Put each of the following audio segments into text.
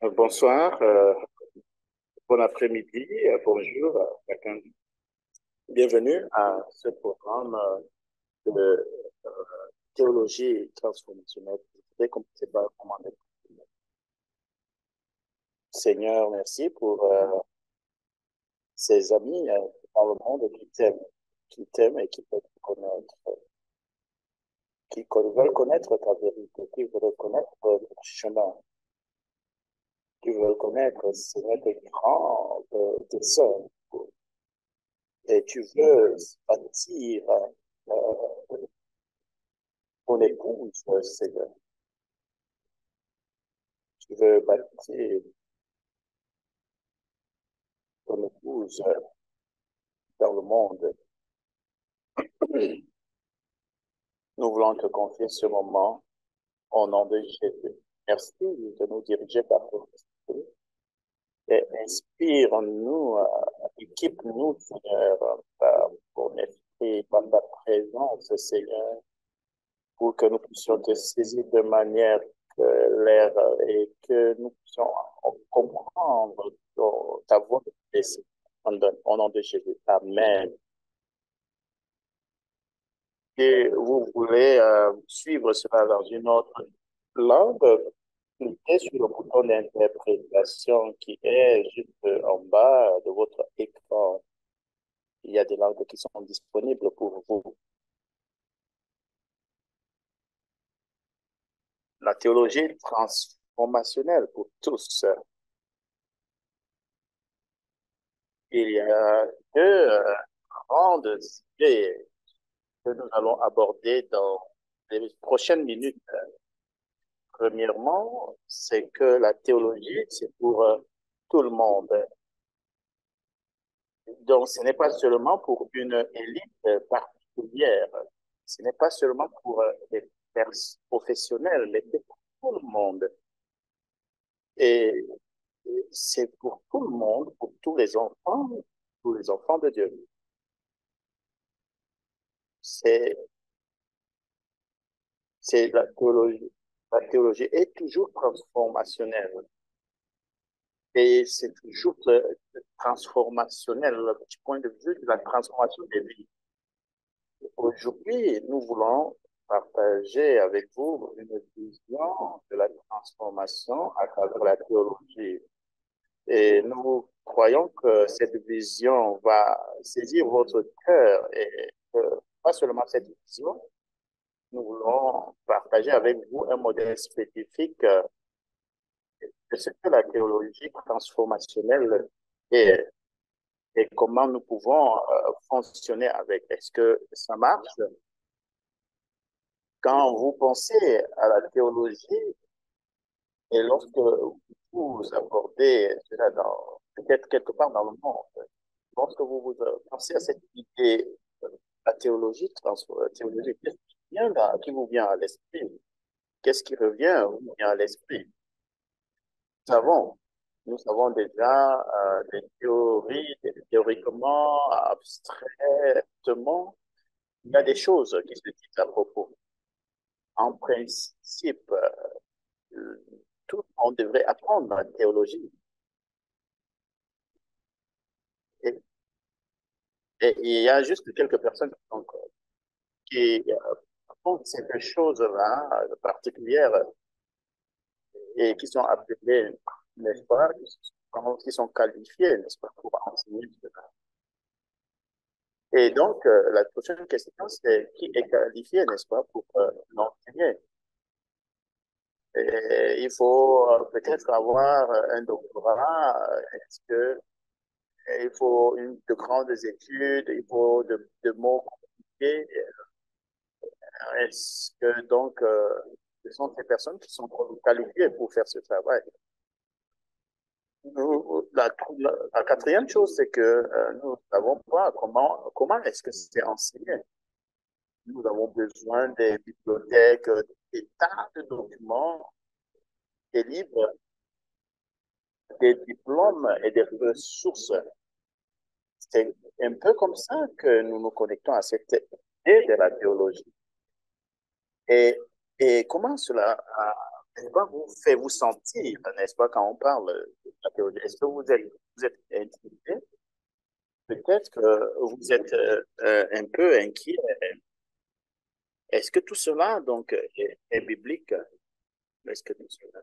Bonsoir, bon après-midi, bonjour à chacun. Bienvenue à ce programme de théologie transformationnelle. Je voudrais commencer par commander. Seigneur, merci pour ces amis dans le monde qui t'aiment et qui peuvent connaître, veulent connaître ta vérité, qui veulent connaître ton chemin, qui veulent connaître, Seigneur, tes grands desseins. Et tu veux bâtir ton épouse, Seigneur. Tu veux bâtir ton épouse dans le monde. Nous voulons te confier ce moment au nom de Jésus. Merci de nous diriger par ton esprit et inspire-nous, équipe-nous, Seigneur, par ton esprit, par ta présence, Seigneur, pour que nous puissions te saisir de manière claire et que nous puissions comprendre ta voix au nom de Jésus. Amen. Et vous voulez suivre cela dans une autre langue, cliquez sur le bouton d'interprétation qui est juste en bas de votre écran. Il y a des langues qui sont disponibles pour vous. La théologie transformationnelle pour tous. Il y a deux grandes idées que nous allons aborder dans les prochaines minutes. Premièrement, c'est que la théologie, c'est pour tout le monde. Donc, ce n'est pas seulement pour une élite particulière. Ce n'est pas seulement pour les professionnels, mais c'est pour tout le monde. Et c'est pour tout le monde, pour tous les enfants de Dieu. C'est, c'est la théologie. La théologie est toujours transformationnelle. Et c'est toujours transformationnel du point de vue de la transformation des vies. Aujourd'hui, nous voulons partager avec vous une vision de la transformation à travers la théologie. Et nous croyons que cette vision va saisir votre cœur et pas seulement cette vision, nous voulons partager avec vous un modèle spécifique de ce que la théologie transformationnelle est et comment nous pouvons fonctionner avec. Est-ce que ça marche? Quand vous pensez à la théologie et lorsque vous abordez cela peut-être quelque part dans le monde, lorsque vous pensez à cette idée, la théologie, théologie, qui vous vient à l'esprit? Qu'est-ce qui vous vient à l'esprit? Nous savons, nous savons déjà théoriquement, abstraitement, il y a des choses qui se disent à propos. En principe, tout le monde devrait apprendre la théologie. Et, et il y a juste quelques personnes qui font cette chose-là particulière et qui sont appelées, n'est-ce pas, qui sont qualifiées, n'est-ce pas, pour enseigner cela. Et donc, la prochaine question, c'est qui est qualifié, n'est-ce pas, pour l'enseigner? Et il faut peut-être avoir un doctorat. Est-ce que il faut de grandes études, il faut de mots compliqués. Est-ce que donc ce sont ces personnes qui sont qualifiées pour faire ce travail? La quatrième chose, c'est que nous ne savons pas comment est-ce que c'est enseigné. Nous avons besoin des bibliothèques, des tas de documents, des livres, des diplômes et des ressources. C'est un peu comme ça que nous nous connectons à cette idée de la théologie. Et, et comment cela n'est-ce pas, vous fait vous sentir, n'est-ce pas, quand on parle de la théologie? Est-ce que vous êtes intimidé? Peut-être que vous êtes un peu inquiet. Est-ce que tout cela, donc, est biblique? Est-ce que tout cela?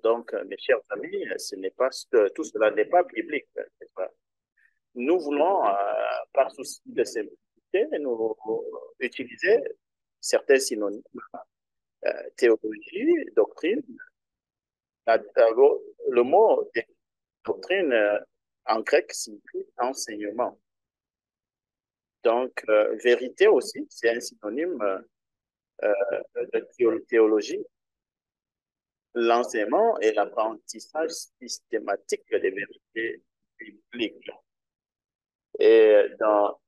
Donc, mes chers amis, tout cela n'est pas biblique, n'est-ce pas? Nous voulons, par souci de simplicité, nous utiliser certains synonymes, théologie, doctrine. Le mot doctrine en grec signifie enseignement. Donc, vérité aussi, c'est un synonyme de théologie. L'enseignement et l'apprentissage systématique des vérités bibliques. Et dans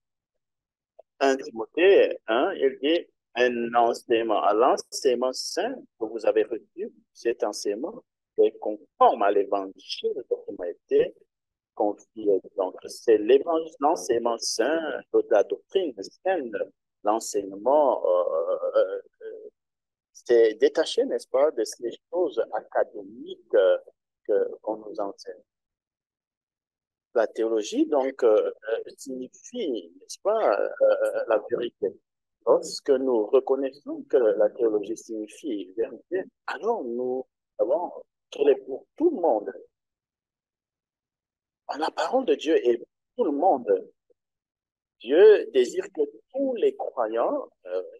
1 Timothée 1, il dit un enseignement. À l'enseignement saint que vous avez reçu, cet enseignement est conforme à l'évangile qui m'a été confié. Donc, c'est l'enseignement saint, la doctrine saine, l'enseignement c'est détaché, n'est-ce pas, de ces choses académiques qu'on nous enseigne. La théologie, donc, signifie, n'est-ce pas, la vérité. Lorsque nous reconnaissons que la théologie signifie vérité, alors nous savons qu'elle est pour tout le monde. La parole de Dieu est pour tout le monde. Dieu désire que tous les croyants,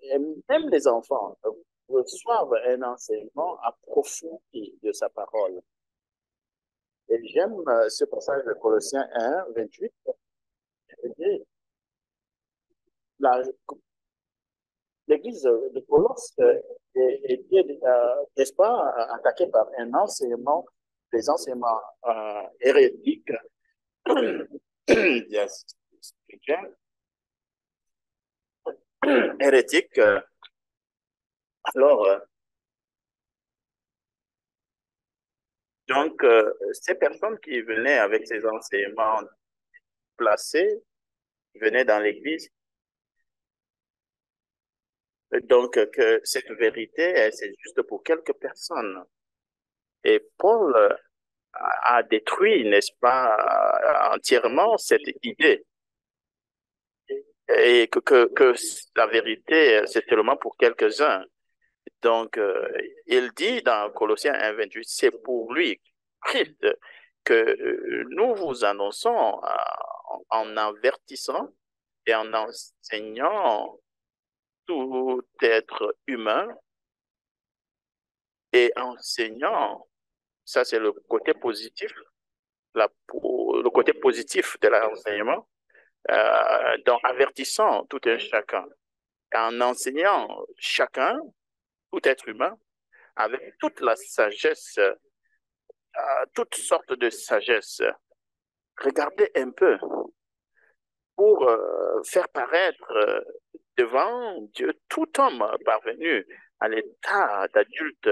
et même les enfants, reçoivent un enseignement approfondi de sa parole. Et j'aime ce passage de Colossiens 1, 28. L'église de Colosse était, n'est-ce pas, attaquée par un enseignement, des enseignements hérétiques, yes, hérétiques. Alors, donc, ces personnes qui venaient avec ces enseignements placés venaient dans l'église. Donc, que cette vérité, c'est juste pour quelques personnes. Et Paul a détruit, n'est-ce pas, entièrement cette idée. Et que la vérité, c'est seulement pour quelques-uns. Donc, il dit dans Colossiens 1, 28, c'est pour lui, Christ, que nous vous annonçons en avertissant et en enseignant tout être humain et enseignant, ça c'est le côté positif, le côté positif de l'enseignement, donc avertissant tout un chacun, en enseignant chacun, tout être humain, avec toute la sagesse, toutes sortes de sagesse. Regardez un peu pour faire paraître devant Dieu tout homme parvenu à l'état d'adulte,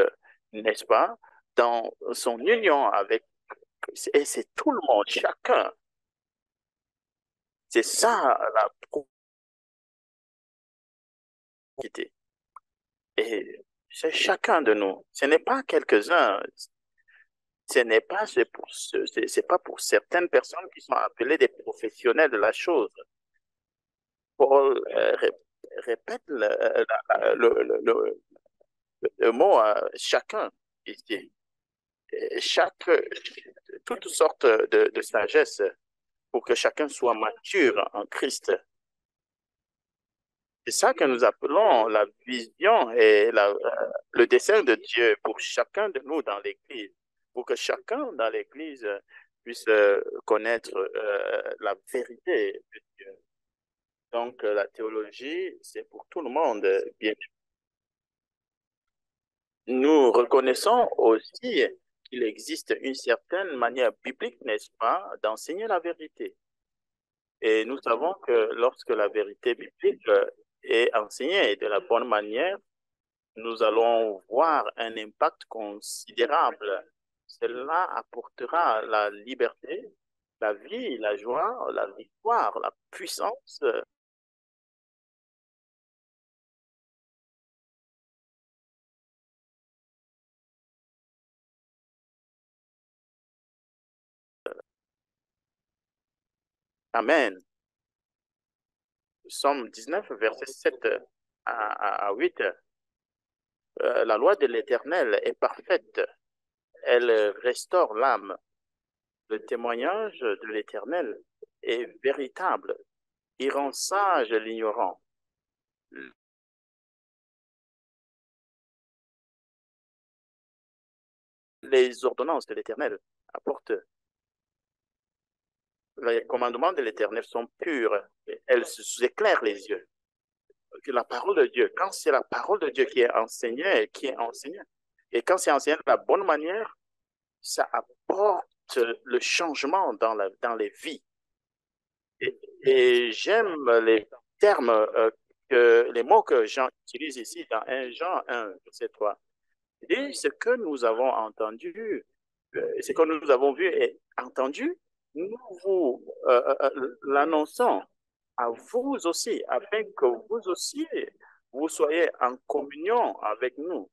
n'est-ce pas, dans son union avec, et c'est tout le monde, chacun. C'est ça la probité. Et c'est chacun de nous. Ce n'est pas quelques-uns. Ce n'est pas, c'est pas pour certaines personnes qui sont appelées des professionnels de la chose. Paul répète le mot chacun ici. Chaque, toutes sortes de sagesse pour que chacun soit mature en Christ. C'est ça que nous appelons la vision et le dessein de Dieu pour chacun de nous dans l'Église, pour que chacun dans l'Église puisse connaître la vérité de Dieu. Donc, la théologie, c'est pour tout le monde, bien. Nous reconnaissons aussi qu'il existe une certaine manière biblique, n'est-ce pas, d'enseigner la vérité. Et nous savons que lorsque la vérité biblique est enseignée de la bonne manière, nous allons voir un impact considérable. Cela apportera la liberté, la vie, la joie, la victoire, la puissance Amen. Somme 19, verset 7 à 8. La loi de l'Éternel est parfaite. Elle restaure l'âme. Le témoignage de l'Éternel est véritable. Il rend sage l'ignorant. Les ordonnances de l'Éternel apportent. Les commandements de l'Éternel sont purs. Elles éclairent les yeux. La parole de Dieu, quand c'est la parole de Dieu qui est enseignée, et quand c'est enseigné de la bonne manière, ça apporte le changement dans les vies. Et j'aime les termes, les mots que Jean utilise ici dans 1 Jean 1, verset 3. Et ce que nous avons entendu, ce que nous avons vu et entendu, nous vous l'annonçons à vous aussi, afin que vous aussi, vous soyez en communion avec nous,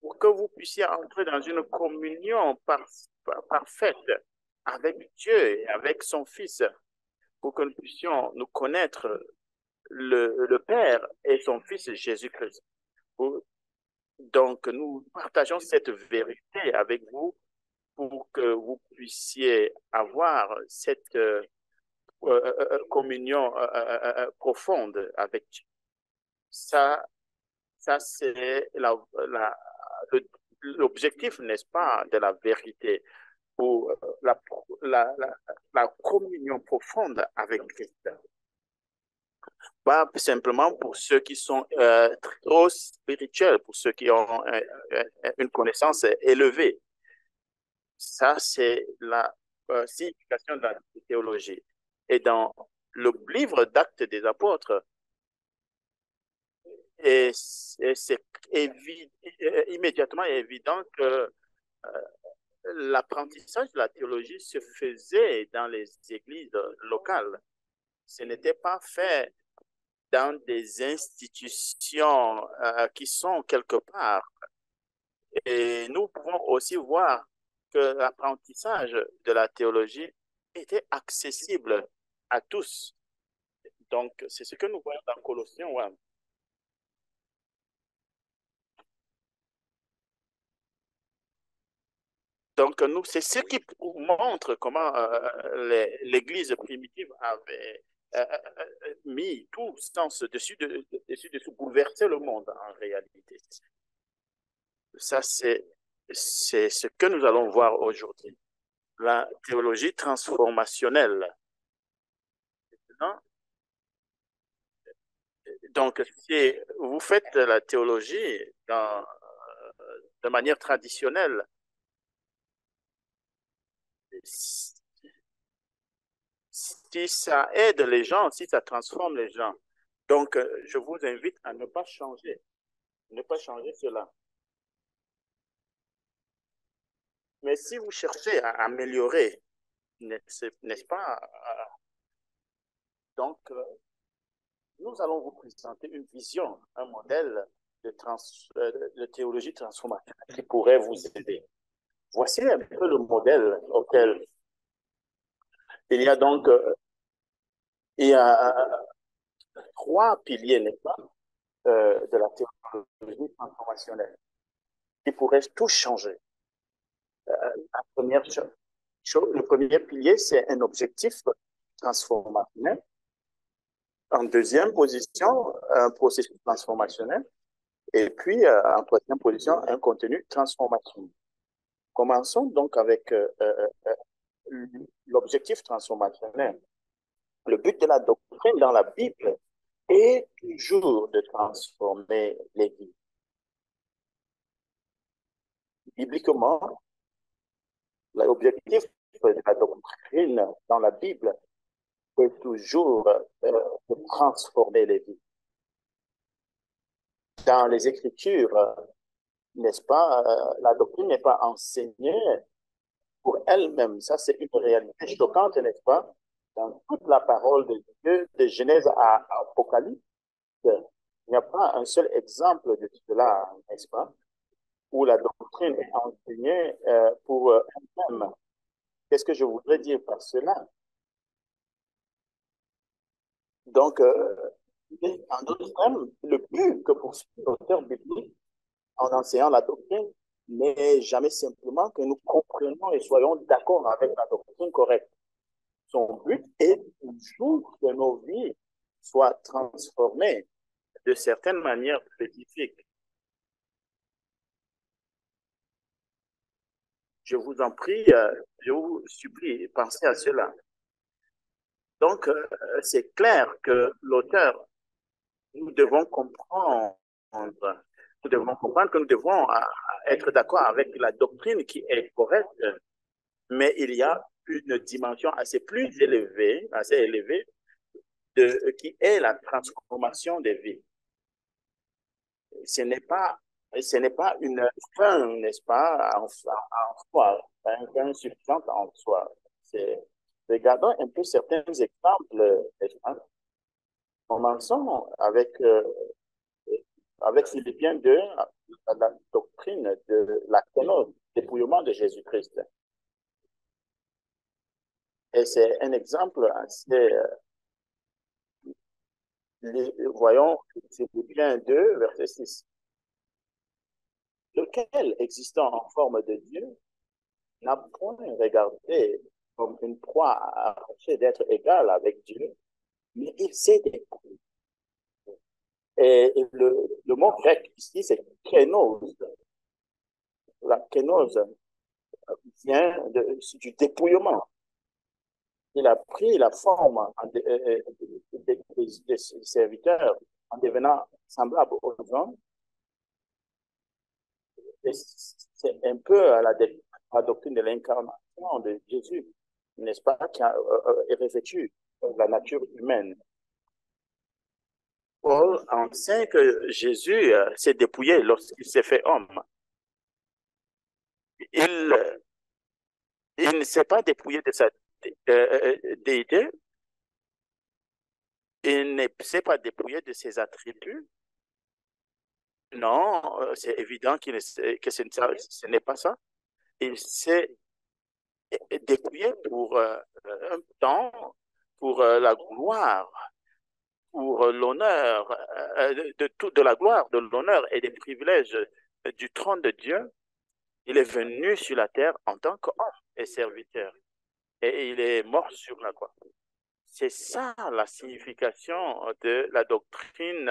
pour que vous puissiez entrer dans une communion parfaite avec Dieu et avec son Fils, pour que nous puissions nous connaître le Père et son Fils Jésus-Christ. Donc, nous partageons cette vérité avec vous pour que vous puissiez avoir cette communion profonde avec Dieu. Ça, ça c'est l'objectif, n'est-ce pas, de la vérité, pour la, la, la communion profonde avec Christ. Pas simplement pour ceux qui sont trop spirituels, pour ceux qui ont une connaissance élevée. Ça, c'est la signification de la théologie. Et dans le livre d'Actes des Apôtres, c'est immédiatement évident que l'apprentissage de la théologie se faisait dans les églises locales. Ce n'était pas fait dans des institutions qui sont quelque part. Et nous pouvons aussi voir que l'apprentissage de la théologie était accessible à tous. Donc, c'est ce que nous voyons dans Colossiens 1. Donc, nous, c'est ce qui montre comment l'Église primitive avait mis tout sens dessus, bouleverser le monde en réalité. Ça, c'est ce que nous allons voir aujourd'hui. La théologie transformationnelle. Non? Donc, si vous faites la théologie de manière traditionnelle, si ça aide les gens, si ça transforme les gens, donc je vous invite à ne pas changer cela. Mais si vous cherchez à améliorer, n'est-ce pas? Donc, nous allons vous présenter une vision, un modèle de théologie transformative qui pourrait vous aider. Voici un peu le modèle auquel il y a donc il y a trois piliers, n'est-ce pas, de la théologie transformationnelle qui pourraient tout changer. La première chose, le premier pilier, c'est un objectif transformationnel. En deuxième position, un processus transformationnel. Et puis, en troisième position, un contenu transformationnel. Commençons donc avec l'objectif transformationnel. Le but de la doctrine dans la Bible est toujours de transformer les vies. Bibliquement, l'objectif de la doctrine dans la Bible est toujours de transformer les vies. Dans les Écritures, n'est-ce pas, la doctrine n'est pas enseignée pour elle-même. Ça, c'est une réalité choquante, n'est-ce pas? Dans toute la parole de Dieu, de Genèse à Apocalypse, il n'y a pas un seul exemple de cela, n'est-ce pas? Où la doctrine est enseignée pour elle-même. Qu'est-ce que je voudrais dire par cela? Donc, en d'autres termes, le but que poursuit l'auteur biblique en enseignant la doctrine n'est jamais simplement que nous comprenions et soyons d'accord avec la doctrine correcte. Son but est toujours que nos vies soient transformées de certaines manières spécifiques. Je vous en prie, je vous supplie, pensez à cela. Donc, c'est clair que l'auteur, nous devons comprendre, nous devons comprendre que nous devons être d'accord avec la doctrine qui est correcte, mais il y a une dimension assez élevée qui est la transformation des vies. Ce n'est pas, ce n'est pas une fin, n'est-ce pas, en soi, une fin suffisante en soi. Regardons un peu certains exemples. Commençons avec Philippiens 2, la doctrine de la kénose, dépouillement de Jésus-Christ. Et c'est un exemple assez, voyons, Philippiens 2, verset 6. Lequel, existant en forme de Dieu, n'a point regardé comme une proie à arracher d'être égal avec Dieu, mais il s'est dépouillé. Et le mot grec ici, c'est kénose. La kénose vient du dépouillement. Il a pris la forme des serviteurs en devenant semblable aux hommes. C'est un peu la doctrine de l'incarnation de Jésus, n'est-ce pas, qui est revêtu la nature humaine. Paul enseigne que Jésus s'est dépouillé lorsqu'il s'est fait homme. Il, il ne s'est pas dépouillé de sa déité, il ne s'est pas dépouillé de ses attributs. Non, c'est évident que ce n'est pas ça. Il s'est dépouillé pour un temps, pour la gloire, pour l'honneur, de la gloire, de l'honneur et des privilèges du trône de Dieu. Il est venu sur la terre en tant qu'homme et serviteur. Et il est mort sur la croix. C'est ça la signification de la doctrine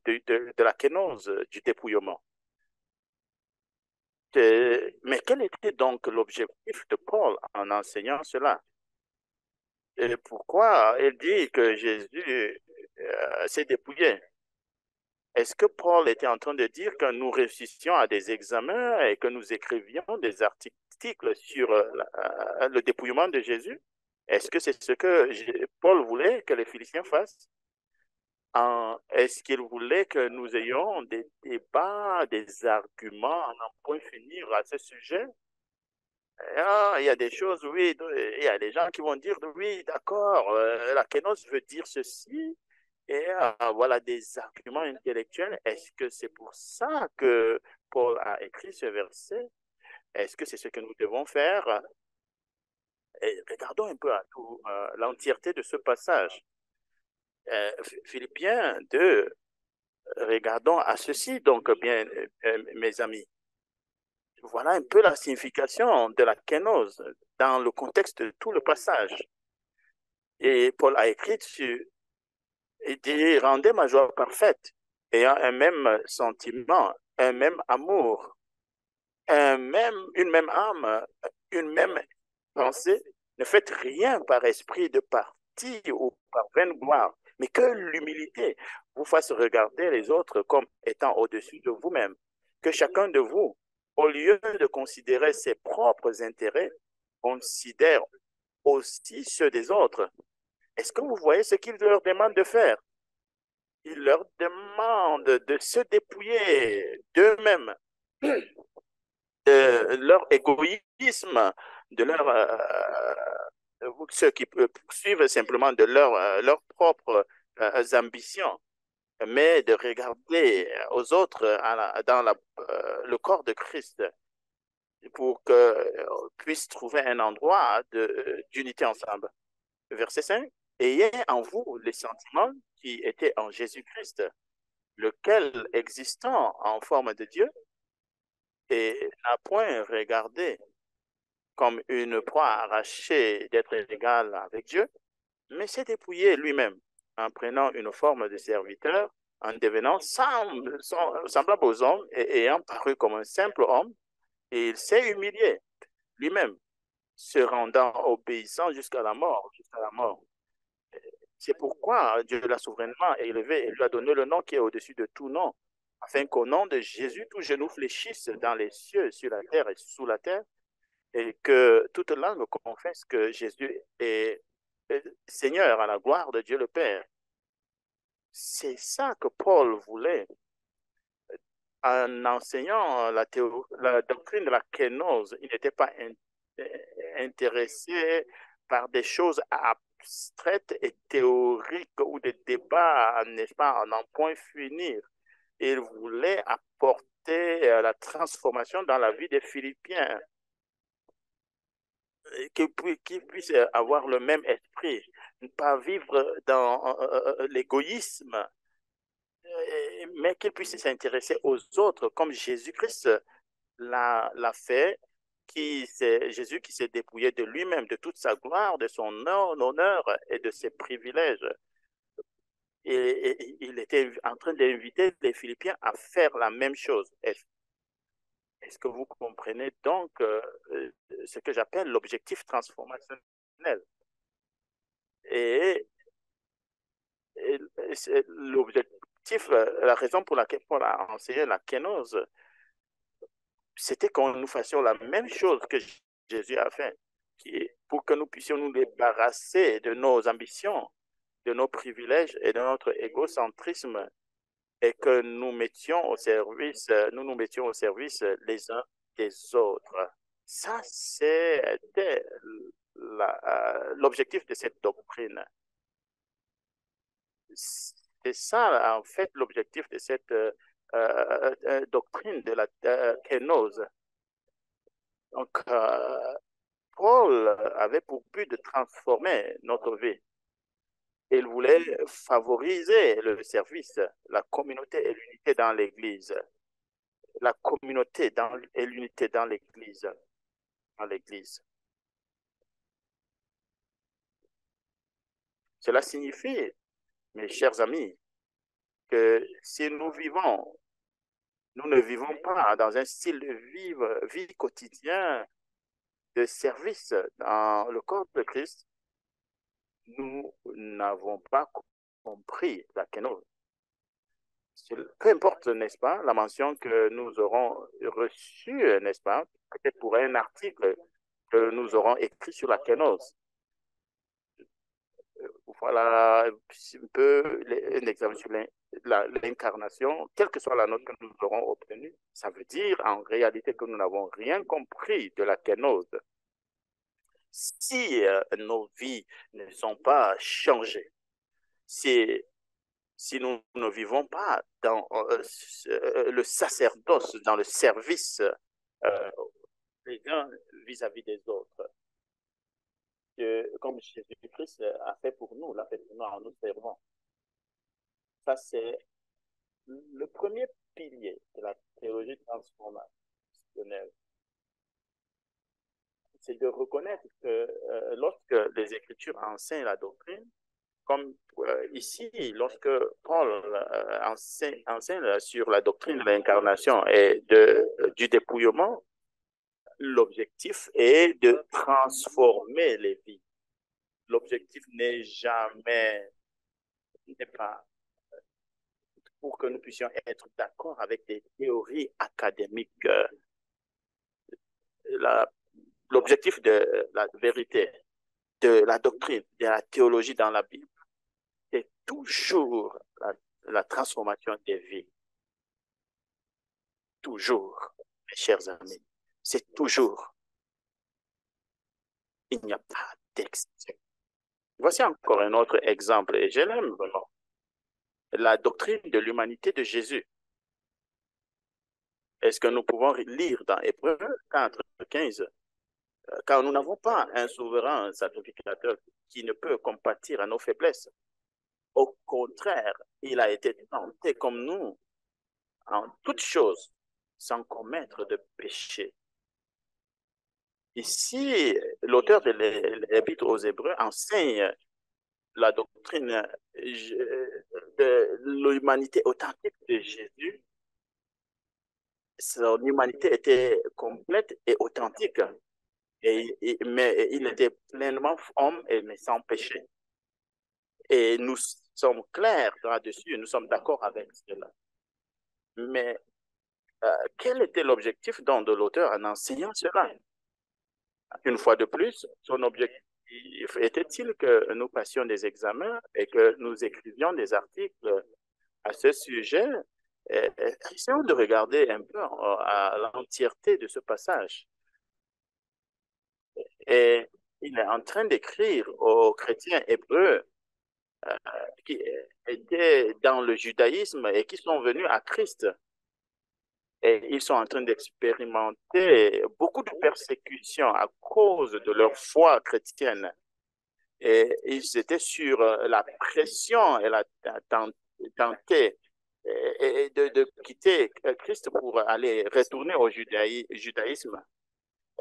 de la kénose, du dépouillement. Mais quel était donc l'objectif de Paul en enseignant cela? Et pourquoi il dit que Jésus s'est dépouillé? Est-ce que Paul était en train de dire que nous réussissions à des examens et que nous écrivions des articles sur le dépouillement de Jésus? Est-ce que c'est ce que Paul voulait que les Philistins fassent? Est-ce qu'il voulait que nous ayons des débats, des arguments à n'en point finir à ce sujet? Il y a des choses, oui, il y a des gens qui vont dire, oui, d'accord, la kénose veut dire ceci, et voilà des arguments intellectuels. Est-ce que c'est pour ça que Paul a écrit ce verset? Est-ce que c'est ce que nous devons faire? Et regardons un peu à tout l'entièreté de ce passage. Philippiens 2, regardons à ceci, donc, bien, mes amis. Voilà un peu la signification de la kénose dans le contexte de tout le passage. Et Paul a écrit dessus, il dit, rendez ma joie parfaite, ayant un même sentiment, un même amour, une même âme, une même pensée. Ne faites rien par esprit de parti ou par vaine gloire, mais que l'humilité vous fasse regarder les autres comme étant au-dessus de vous-même. Que chacun de vous, au lieu de considérer ses propres intérêts, considère aussi ceux des autres. Est-ce que vous voyez ce qu'il leur demande de faire? Il leur demande de se dépouiller d'eux-mêmes, de leur égoïsme, de leur ceux qui poursuivent simplement de leurs propres ambitions, mais de regarder aux autres le corps de Christ pour qu'on puisse trouver un endroit d'unité ensemble. Verset 5. ayez en vous les sentiments qui étaient en Jésus-Christ, lequel, existant en forme de Dieu, et n'a point regardé comme une proie arrachée d'être égal avec Dieu, mais s'est dépouillé lui-même en prenant une forme de serviteur, en devenant semblable aux hommes et ayant paru comme un simple homme, et il s'est humilié lui-même, se rendant obéissant jusqu'à la mort, jusqu'à la mort. C'est pourquoi Dieu l'a souverainement élevé et lui a donné le nom qui est au-dessus de tout nom, afin qu'au nom de Jésus, tout genou fléchisse dans les cieux, sur la terre et sous la terre, et que toute langue confesse que Jésus est Seigneur à la gloire de Dieu le Père. C'est ça que Paul voulait en enseignant la doctrine de la kénose. Il n'était pas intéressé par des choses abstraites et théoriques ou des débats, n'est-ce pas, à n'en point finir. Il voulait apporter la transformation dans la vie des Philippiens, qu'ils puissent avoir le même esprit, ne pas vivre dans l'égoïsme, mais qu'ils puissent s'intéresser aux autres comme Jésus-Christ l'a fait, Jésus qui s'est dépouillé de lui-même, de toute sa gloire, de son honneur et de ses privilèges. Et il était en train d'inviter les Philippiens à faire la même chose. Est-ce que vous comprenez donc ce que j'appelle l'objectif transformationnel? Et, et l'objectif, la raison pour laquelle Paul a enseigné la kénose, c'était qu'on nous fassions la même chose que Jésus a fait, pour que nous puissions nous débarrasser de nos ambitions, de nos privilèges et de notre égocentrisme et que nous nous mettions au service les uns des autres. Ça, c'était l'objectif de cette doctrine. C'est ça, en fait, l'objectif de cette doctrine de la kénose. Donc, Paul avait pour but de transformer notre vie. Il voulait favoriser le service, la communauté et l'unité dans l'Église. La communauté et l'unité dans l'Église. Dans l'Église. Cela signifie, mes chers amis, que si nous ne vivons pas dans un style de vie quotidien de service dans le corps de Christ, nous n'avons pas compris la kénose. Peu importe, n'est-ce pas, la mention que nous aurons reçue, n'est-ce pas, peut-être pour un article que nous aurons écrit sur la kénose. Voilà un peu un exemple sur l'incarnation, quelle que soit la note que nous aurons obtenue. Ça veut dire en réalité que nous n'avons rien compris de la kénose. Si nos vies ne sont pas changées, si nous ne vivons pas dans le sacerdoce, dans le service les uns vis-à-vis des autres, comme Jésus-Christ a fait pour nous, l'a fait pour nous en nous servant. Ça, c'est le premier pilier de la théologie transformationnelle. C'est de reconnaître que lorsque les Écritures enseignent la doctrine, comme ici, lorsque Paul enseigne sur la doctrine de l'incarnation et du dépouillement, l'objectif est de transformer les vies. L'objectif n'est pas pour que nous puissions être d'accord avec des théories académiques. L'objectif de la vérité, de la doctrine, de la théologie dans la Bible, c'est toujours la transformation des vies. Toujours, mes chers amis, c'est toujours. Il n'y a pas d'exception. Voici encore un autre exemple, et je l'aime vraiment. La doctrine de l'humanité de Jésus. Est-ce que nous pouvons lire dans Hébreux 4, 15? car nous n'avons pas un souverain sacrificateur qui ne peut compatir à nos faiblesses. Au contraire, il a été tenté comme nous en toutes choses, sans commettre de péché. Ici, l'auteur de l'Épître aux Hébreux enseigne la doctrine de l'humanité authentique de Jésus. Son humanité était complète et authentique, mais il était pleinement homme et mais sans péché. Et nous sommes clairs là-dessus, nous sommes d'accord avec cela. Mais quel était l'objectif de l'auteur en enseignant cela? Une fois de plus, son objectif était-il que nous passions des examens et que nous écrivions des articles à ce sujet? Essayons de regarder un peu à l'entièreté de ce passage. Et il est en train d'écrire aux chrétiens hébreux qui étaient dans le judaïsme et qui sont venus à Christ. Et ils sont en train d'expérimenter beaucoup de persécutions à cause de leur foi chrétienne. Et ils étaient sur la pression et la tenter de quitter Christ pour aller retourner au judaïsme.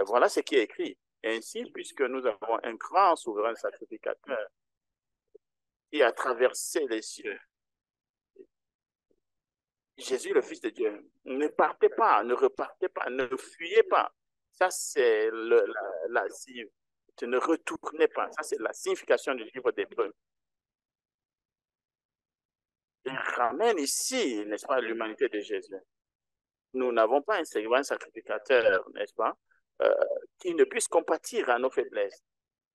Et voilà ce qui est écrit. Ainsi, puisque nous avons un grand souverain sacrificateur qui a traversé les cieux, Jésus, le Fils de Dieu, ne partez pas, ne repartez pas, ne fuyez pas. Ça, c'est ne retournez pas. Ça, c'est la signification du livre d'Hébreux. Il ramène ici, n'est-ce pas, l'humanité de Jésus. Nous n'avons pas un souverain sacrificateur, n'est-ce pas, euh, qui ne puisse compatir à nos faiblesses.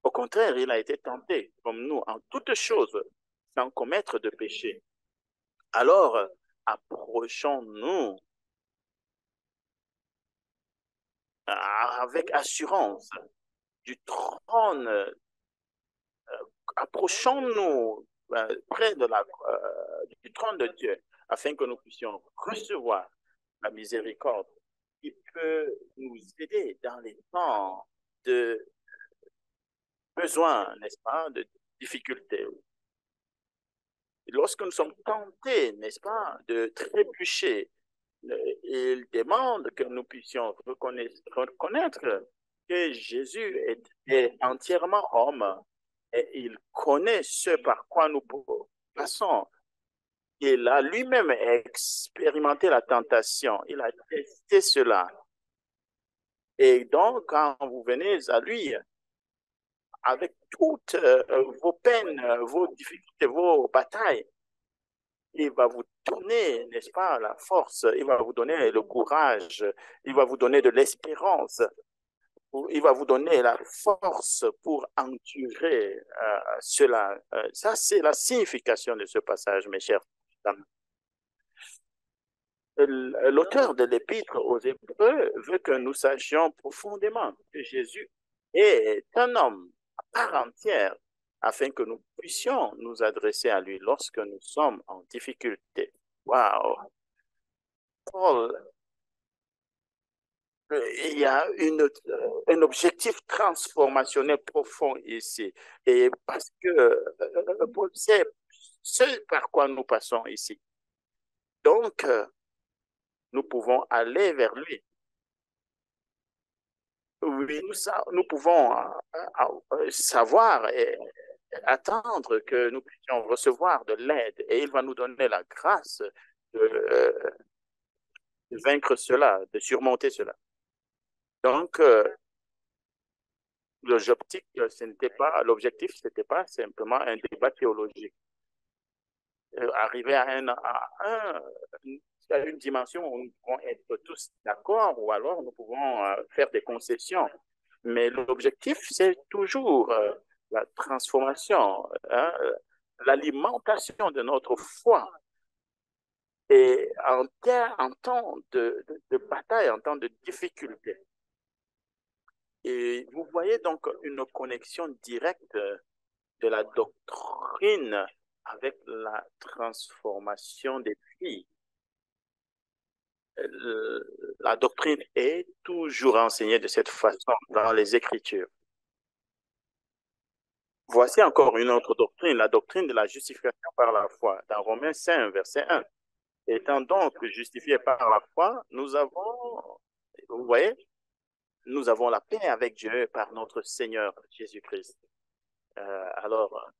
Au contraire, il a été tenté, comme nous, en toutes choses, sans commettre de péché. Alors, approchons-nous avec assurance du trône, approchons-nous près du trône de Dieu, afin que nous puissions recevoir la miséricorde qui peut nous aider dans les temps de besoin, n'est-ce pas, de difficultés. Lorsque nous sommes tentés, n'est-ce pas, de trébucher, il demande que nous puissions reconnaître que Jésus est entièrement homme et il connaît ce par quoi nous passons. Il a lui-même expérimenté la tentation, il a testé cela. Et donc, quand vous venez à lui, avec toutes vos peines, vos difficultés, vos batailles, il va vous donner, n'est-ce pas, la force, il va vous donner le courage, il va vous donner de l'espérance, il va vous donner la force pour endurer cela. Ça, c'est la signification de ce passage, mes chers amis. L'auteur de l'Épître aux Hébreux veut que nous sachions profondément que Jésus est un homme à part entière afin que nous puissions nous adresser à lui lorsque nous sommes en difficulté. Waouh! Paul, il y a un objectif transformationnel profond ici. Et parce que Paul sait ce par quoi nous passons ici. Donc, nous pouvons aller vers lui. Oui, nous pouvons savoir et attendre que nous puissions recevoir de l'aide et il va nous donner la grâce de vaincre cela, de surmonter cela. Donc, l'objectif, ce n'était pas simplement un débat théologique. Arriver à une dimension où nous pouvons être tous d'accord ou alors nous pouvons faire des concessions. Mais l'objectif, c'est toujours la transformation, hein, l'alimentation de notre foi. Et en temps de bataille, en temps de difficulté. Et vous voyez donc une connexion directe de la doctrine avec la transformation des vies. La doctrine est toujours enseignée de cette façon dans les Écritures. Voici encore une autre doctrine, la doctrine de la justification par la foi, dans Romains 5, verset 1. Étant donc justifiés par la foi, nous avons, vous voyez, nous avons la paix avec Dieu par notre Seigneur Jésus-Christ. Alors,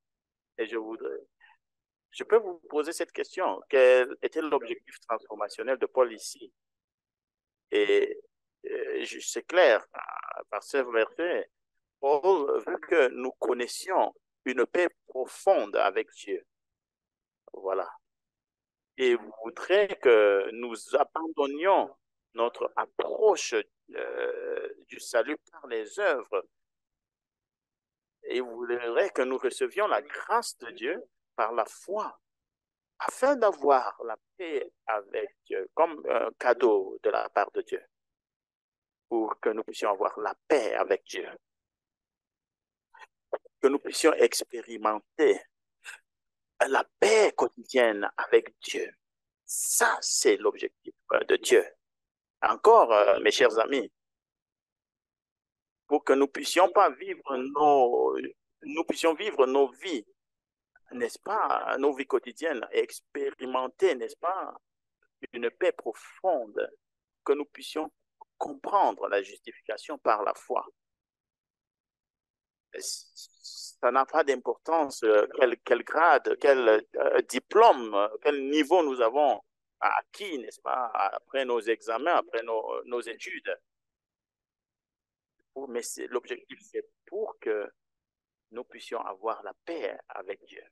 et je peux vous poser cette question. Quel était l'objectif transformationnel de Paul ici? Et c'est clair, par ce verset, Paul veut que nous connaissions une paix profonde avec Dieu. Voilà. Et voudrait que nous abandonnions notre approche du salut par les œuvres et voudrait que nous recevions la grâce de Dieu par la foi afin d'avoir la paix avec Dieu comme un cadeau de la part de Dieu pour que nous puissions avoir la paix avec Dieu, que nous puissions expérimenter la paix quotidienne avec Dieu. Ça, c'est l'objectif de Dieu. Encore, mes chers amis, pour que nous puissions pas vivre nous puissions vivre nos vies, n'est-ce pas, nos vies quotidiennes, et expérimenter, n'est-ce pas, une paix profonde, que nous puissions comprendre la justification par la foi. Ça n'a pas d'importance quel grade, quel diplôme, quel niveau nous avons acquis, n'est-ce pas, après nos examens, après nos études. Mais l'objectif, c'est pour que nous puissions avoir la paix avec Dieu.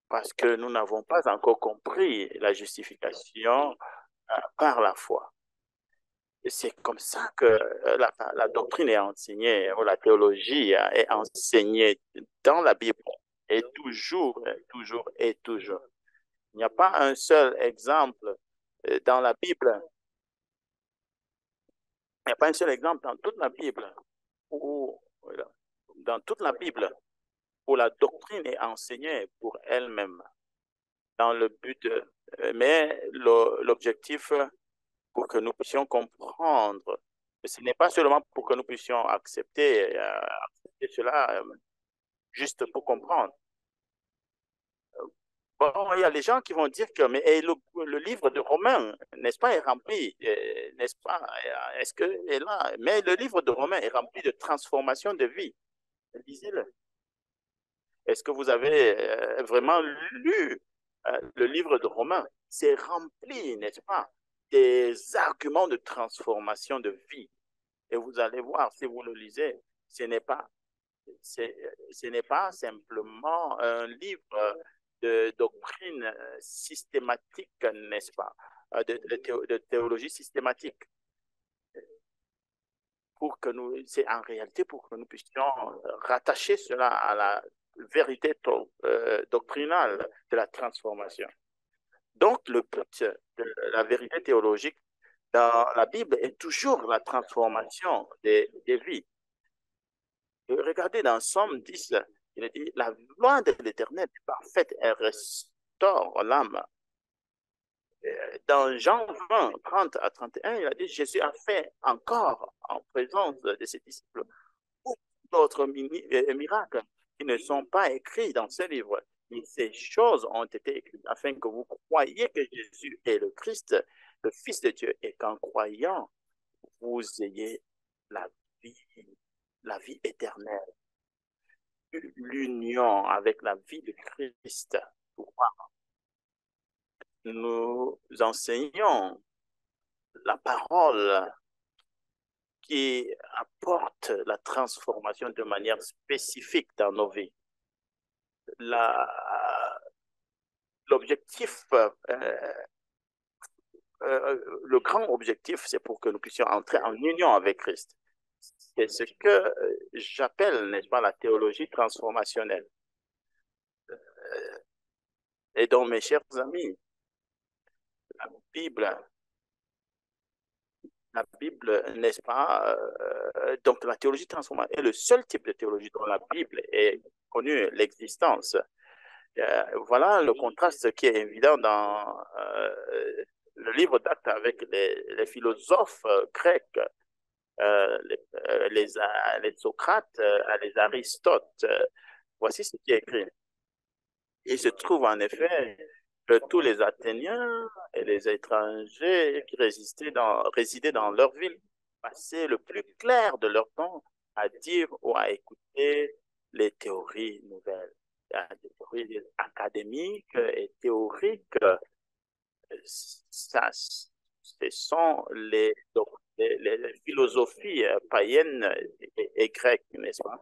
Parce que nous n'avons pas encore compris la justification par la foi. C'est comme ça que la doctrine est enseignée, ou la théologie est enseignée dans la Bible, et toujours, toujours et toujours. Il n'y a pas un seul exemple dans la Bible, il n'y a pas un seul exemple dans toute la Bible, où, dans toute la Bible, où la doctrine est enseignée pour elle-même, dans le but, mais l'objectif pour que nous puissions comprendre. Ce n'est pas seulement pour que nous puissions accepter cela juste pour comprendre. Bon, il y a les gens qui vont dire que mais le livre de Romains, n'est-ce pas, est rempli, n'est-ce pas? Est-ce que est là? Mais le livre de Romains est rempli de transformation de vie. Lisez-le. Est-ce que vous avez vraiment lu le livre de Romains? C'est rempli, n'est-ce pas, des arguments de transformation de vie. Et vous allez voir, si vous le lisez, ce n'est pas, ce n'est pas simplement un livre de doctrine systématique, n'est-ce pas, de théologie systématique. Pour que nous, c'est en réalité pour que nous puissions rattacher cela à la vérité doctrinale de la transformation. Donc, le but de la vérité théologique dans la Bible est toujours la transformation des vies. Regardez dans Somme 10, il dit, la loi de l'Éternel est parfaite, elle restaure l'âme. Dans Jean 20, 30 à 31, il a dit, Jésus a fait encore en présence de ses disciples d'autres miracles qui ne sont pas écrits dans ce livre. Mais ces choses ont été écrites afin que vous croyiez que Jésus est le Christ, le Fils de Dieu, et qu'en croyant, vous ayez la vie, la vie éternelle, l'union avec la vie de Christ. Pourquoi? Nous enseignons la parole qui apporte la transformation de manière spécifique dans nos vies. L'objectif, le grand objectif, c'est pour que nous puissions entrer en union avec Christ. C'est ce que j'appelle, n'est-ce pas, la théologie transformationnelle. Et donc, mes chers amis, la Bible, n'est-ce pas, donc la théologie transformationnelle est le seul type de théologie dont la Bible est connue l'existence. Voilà le contraste qui est évident dans le livre d'Actes avec les philosophes grecs, les Socrates, les Aristotes. Voici ce qui est écrit. Il se trouve en effet que tous les Athéniens et les étrangers qui résidaient dans leur ville passaient le plus clair de leur temps à dire ou à écouter les théories nouvelles. Des théories académiques et théoriques, ça, ce sont les philosophies païennes et grecques, n'est-ce pas?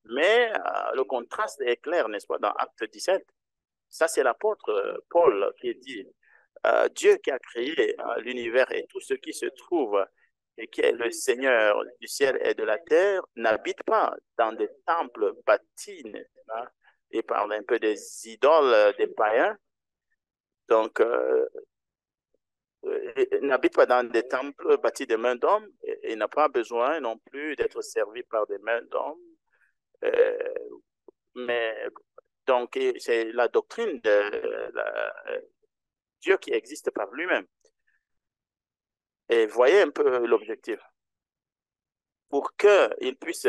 Mais le contraste est clair, n'est-ce pas, dans Acte 17. Ça, c'est l'apôtre Paul qui dit, Dieu qui a créé l'univers et tout ce qui se trouve et qui est le Seigneur du ciel et de la terre, n'habite pas dans des temples bâtis, n'est-ce pas? Il parle un peu des idoles des païens. Donc, n'habite pas dans des temples bâtis de mains d'hommes et n'a pas besoin non plus d'être servi par des mains d'hommes. Euh, mais donc, c'est la doctrine de Dieu qui existe par lui-même. Et voyez un peu l'objectif. Pour qu'il puisse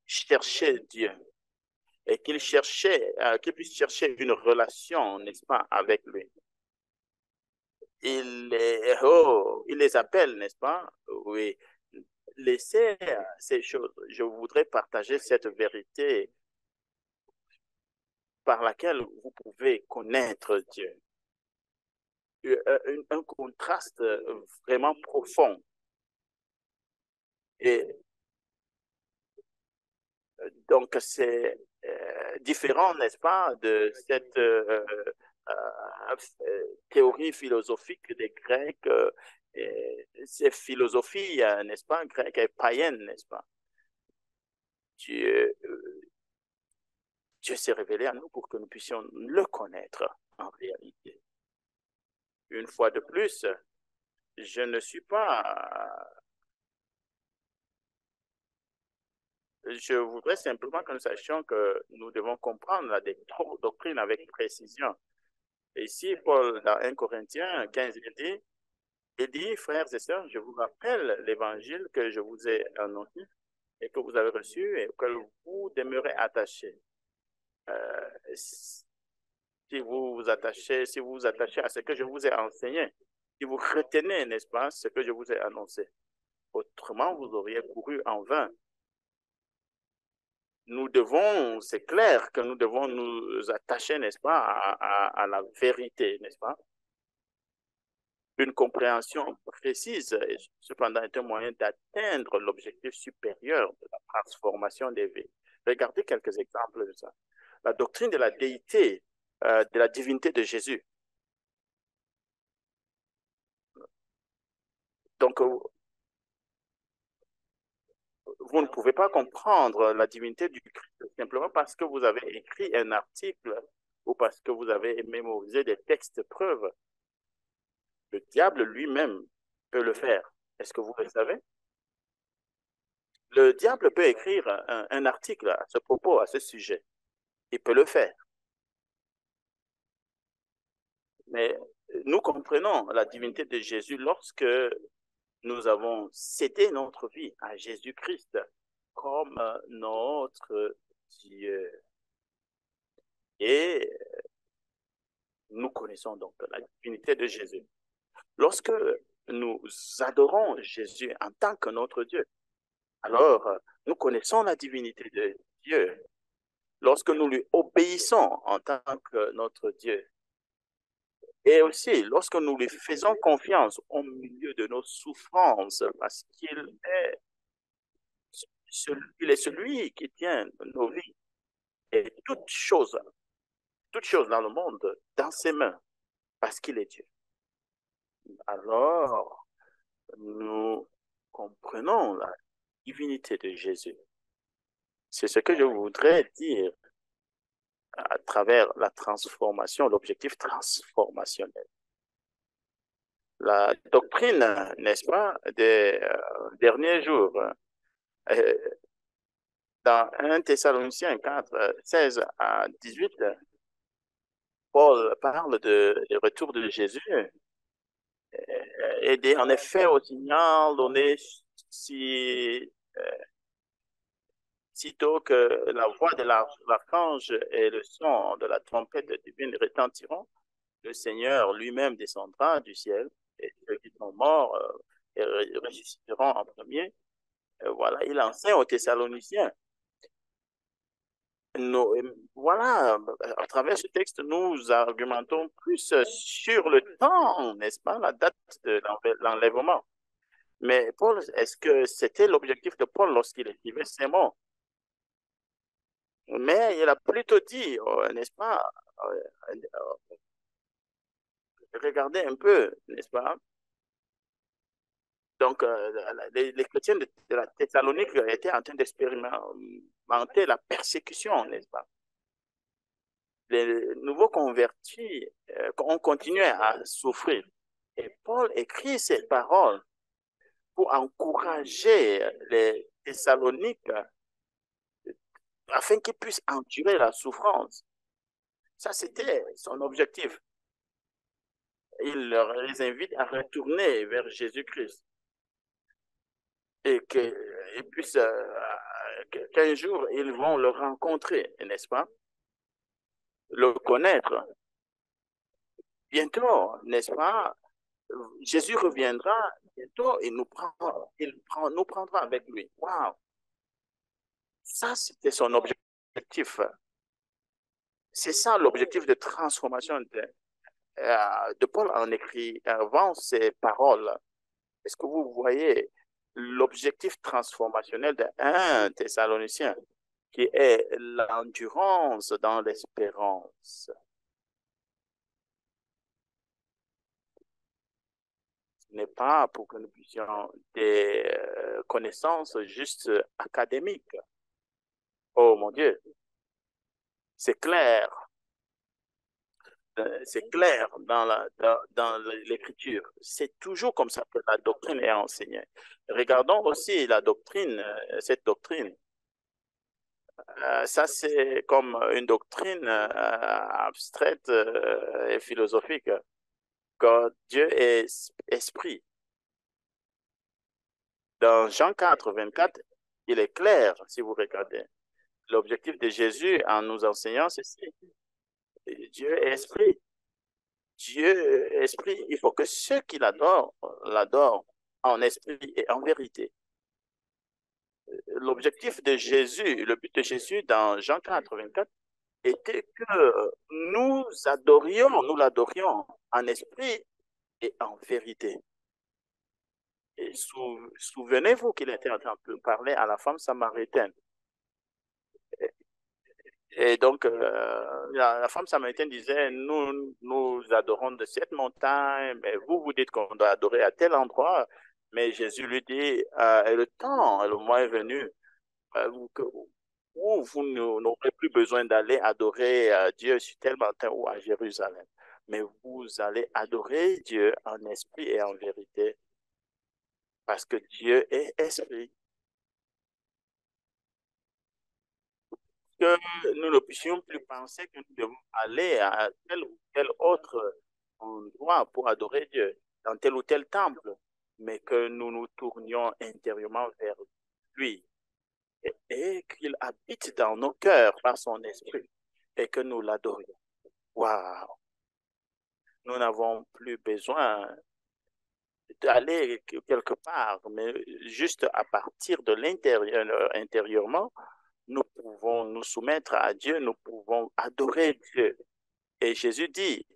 chercher Dieu et qu'il puisse chercher une relation, n'est-ce pas, avec lui. Il les appelle, n'est-ce pas? Oui. Laissez ces choses. Je voudrais partager cette vérité par laquelle vous pouvez connaître Dieu. Un contraste vraiment profond. Et donc, c'est différent, n'est-ce pas, de cette théorie philosophique des Grecs, ces philosophies, n'est-ce pas, grecques et païennes, n'est-ce pas? Dieu, Dieu s'est révélé à nous pour que nous puissions le connaître en réalité. Une fois de plus, je ne suis pas. Je voudrais simplement que nous sachions que nous devons comprendre la doctrine avec précision. Et ici, Paul, dans 1 Corinthiens 15, il dit, frères et sœurs, je vous rappelle l'évangile que je vous ai annoncé et que vous avez reçu et que vous demeurez attachés. Si vous vous attachez à ce que je vous ai enseigné, si vous retenez, n'est-ce pas, ce que je vous ai annoncé, autrement vous auriez couru en vain. C'est clair que nous devons nous attacher, n'est-ce pas, à la vérité, n'est-ce pas? Une compréhension précise, cependant, est un moyen d'atteindre l'objectif supérieur de la transformation des vies. Regardez quelques exemples de ça. La doctrine de la déité, de la divinité de Jésus. Donc, vous ne pouvez pas comprendre la divinité du Christ simplement parce que vous avez écrit un article ou parce que vous avez mémorisé des textes preuves. Le diable lui-même peut le faire. Est-ce que vous le savez? Le diable peut écrire un article à ce propos, à ce sujet. Il peut le faire. Mais nous comprenons la divinité de Jésus lorsque nous avons cédé notre vie à Jésus-Christ comme notre Dieu. Et nous connaissons donc la divinité de Jésus. Lorsque nous adorons Jésus en tant que notre Dieu, alors nous connaissons la divinité de Dieu. Lorsque nous lui obéissons en tant que notre Dieu, et aussi lorsque nous lui faisons confiance au milieu de nos souffrances, parce il est celui qui tient nos vies et toutes choses dans le monde dans ses mains, parce qu'il est Dieu. Alors, nous comprenons la divinité de Jésus. C'est ce que je voudrais dire à travers la transformation, l'objectif transformationnel. La doctrine, n'est-ce pas, des derniers jours, euh, dans 1 Thessaloniciens 4, 16 à 18, Paul parle du retour de Jésus, et en effet, au signal donné, si, sitôt que la voix de l'archange et le son de la trompette divine retentiront, le Seigneur lui-même descendra du ciel et ceux qui sont morts ressusciteront en premier. Voilà, il enseigne aux Thessaloniciens. Voilà, à travers ce texte, nous argumentons plus sur le temps, n'est-ce pas, la date de l'enlèvement. Mais Paul, est-ce que c'était l'objectif de Paul lorsqu'il écrivait ces mots? Mais il a plutôt dit, n'est-ce pas, regardez un peu, n'est-ce pas? Donc, les chrétiens de la Thessalonique étaient en train d'expérimenter la persécution, n'est-ce pas? Les nouveaux convertis ont continué à souffrir. Et Paul écrit ces paroles pour encourager les Thessaloniques afin qu'ils puissent endurer la souffrance. Ça, c'était son objectif. Il les invite à retourner vers Jésus-Christ et qu'ils puissent, qu'un jour, ils vont le rencontrer, n'est-ce pas? Le connaître. Bientôt, n'est-ce pas? Jésus reviendra bientôt et nous prendra avec lui. Waouh! Ça, c'était son objectif. C'est ça l'objectif de transformation de Paul en écrit avant ces paroles. Est-ce que vous voyez l'objectif transformationnel d'un Thessalonicien qui est l'endurance dans l'espérance? Ce n'est pas pour que nous puissions des connaissances juste académiques. Oh mon Dieu, c'est clair. C'est clair dans l'écriture. C'est toujours comme ça que la doctrine est enseignée. Regardons aussi la doctrine, cette doctrine. Ça, c'est comme une doctrine abstraite et philosophique. Que Dieu est esprit. Dans Jean 4, 24, il est clair, si vous regardez. L'objectif de Jésus en nous enseignant, c'est Dieu est esprit. Dieu est esprit. Il faut que ceux qui l'adorent en esprit et en vérité. L'objectif de Jésus, le but de Jésus dans Jean 4, 24, était que nous l'adorions en esprit et en vérité. Et souvenez-vous qu'il était en train de parler à la femme samaritaine. Et donc, la femme samaritaine disait, nous adorons de cette montagne, mais vous dites qu'on doit adorer à tel endroit. Mais Jésus lui dit, le temps, le moment est venu où vous n'aurez plus besoin d'aller adorer Dieu sur tel matin ou à Jérusalem. Mais vous allez adorer Dieu en esprit et en vérité, parce que Dieu est esprit. Que nous ne puissions plus penser que nous devons aller à tel ou tel autre endroit pour adorer Dieu, dans tel ou tel temple, mais que nous nous tournions intérieurement vers lui et qu'il habite dans nos cœurs par son esprit et que nous l'adorions. Waouh! Nous n'avons plus besoin d'aller quelque part, mais juste à partir de l'intérieur, intérieurement, nous pouvons nous soumettre à Dieu, nous pouvons adorer Dieu. Et Jésus dit,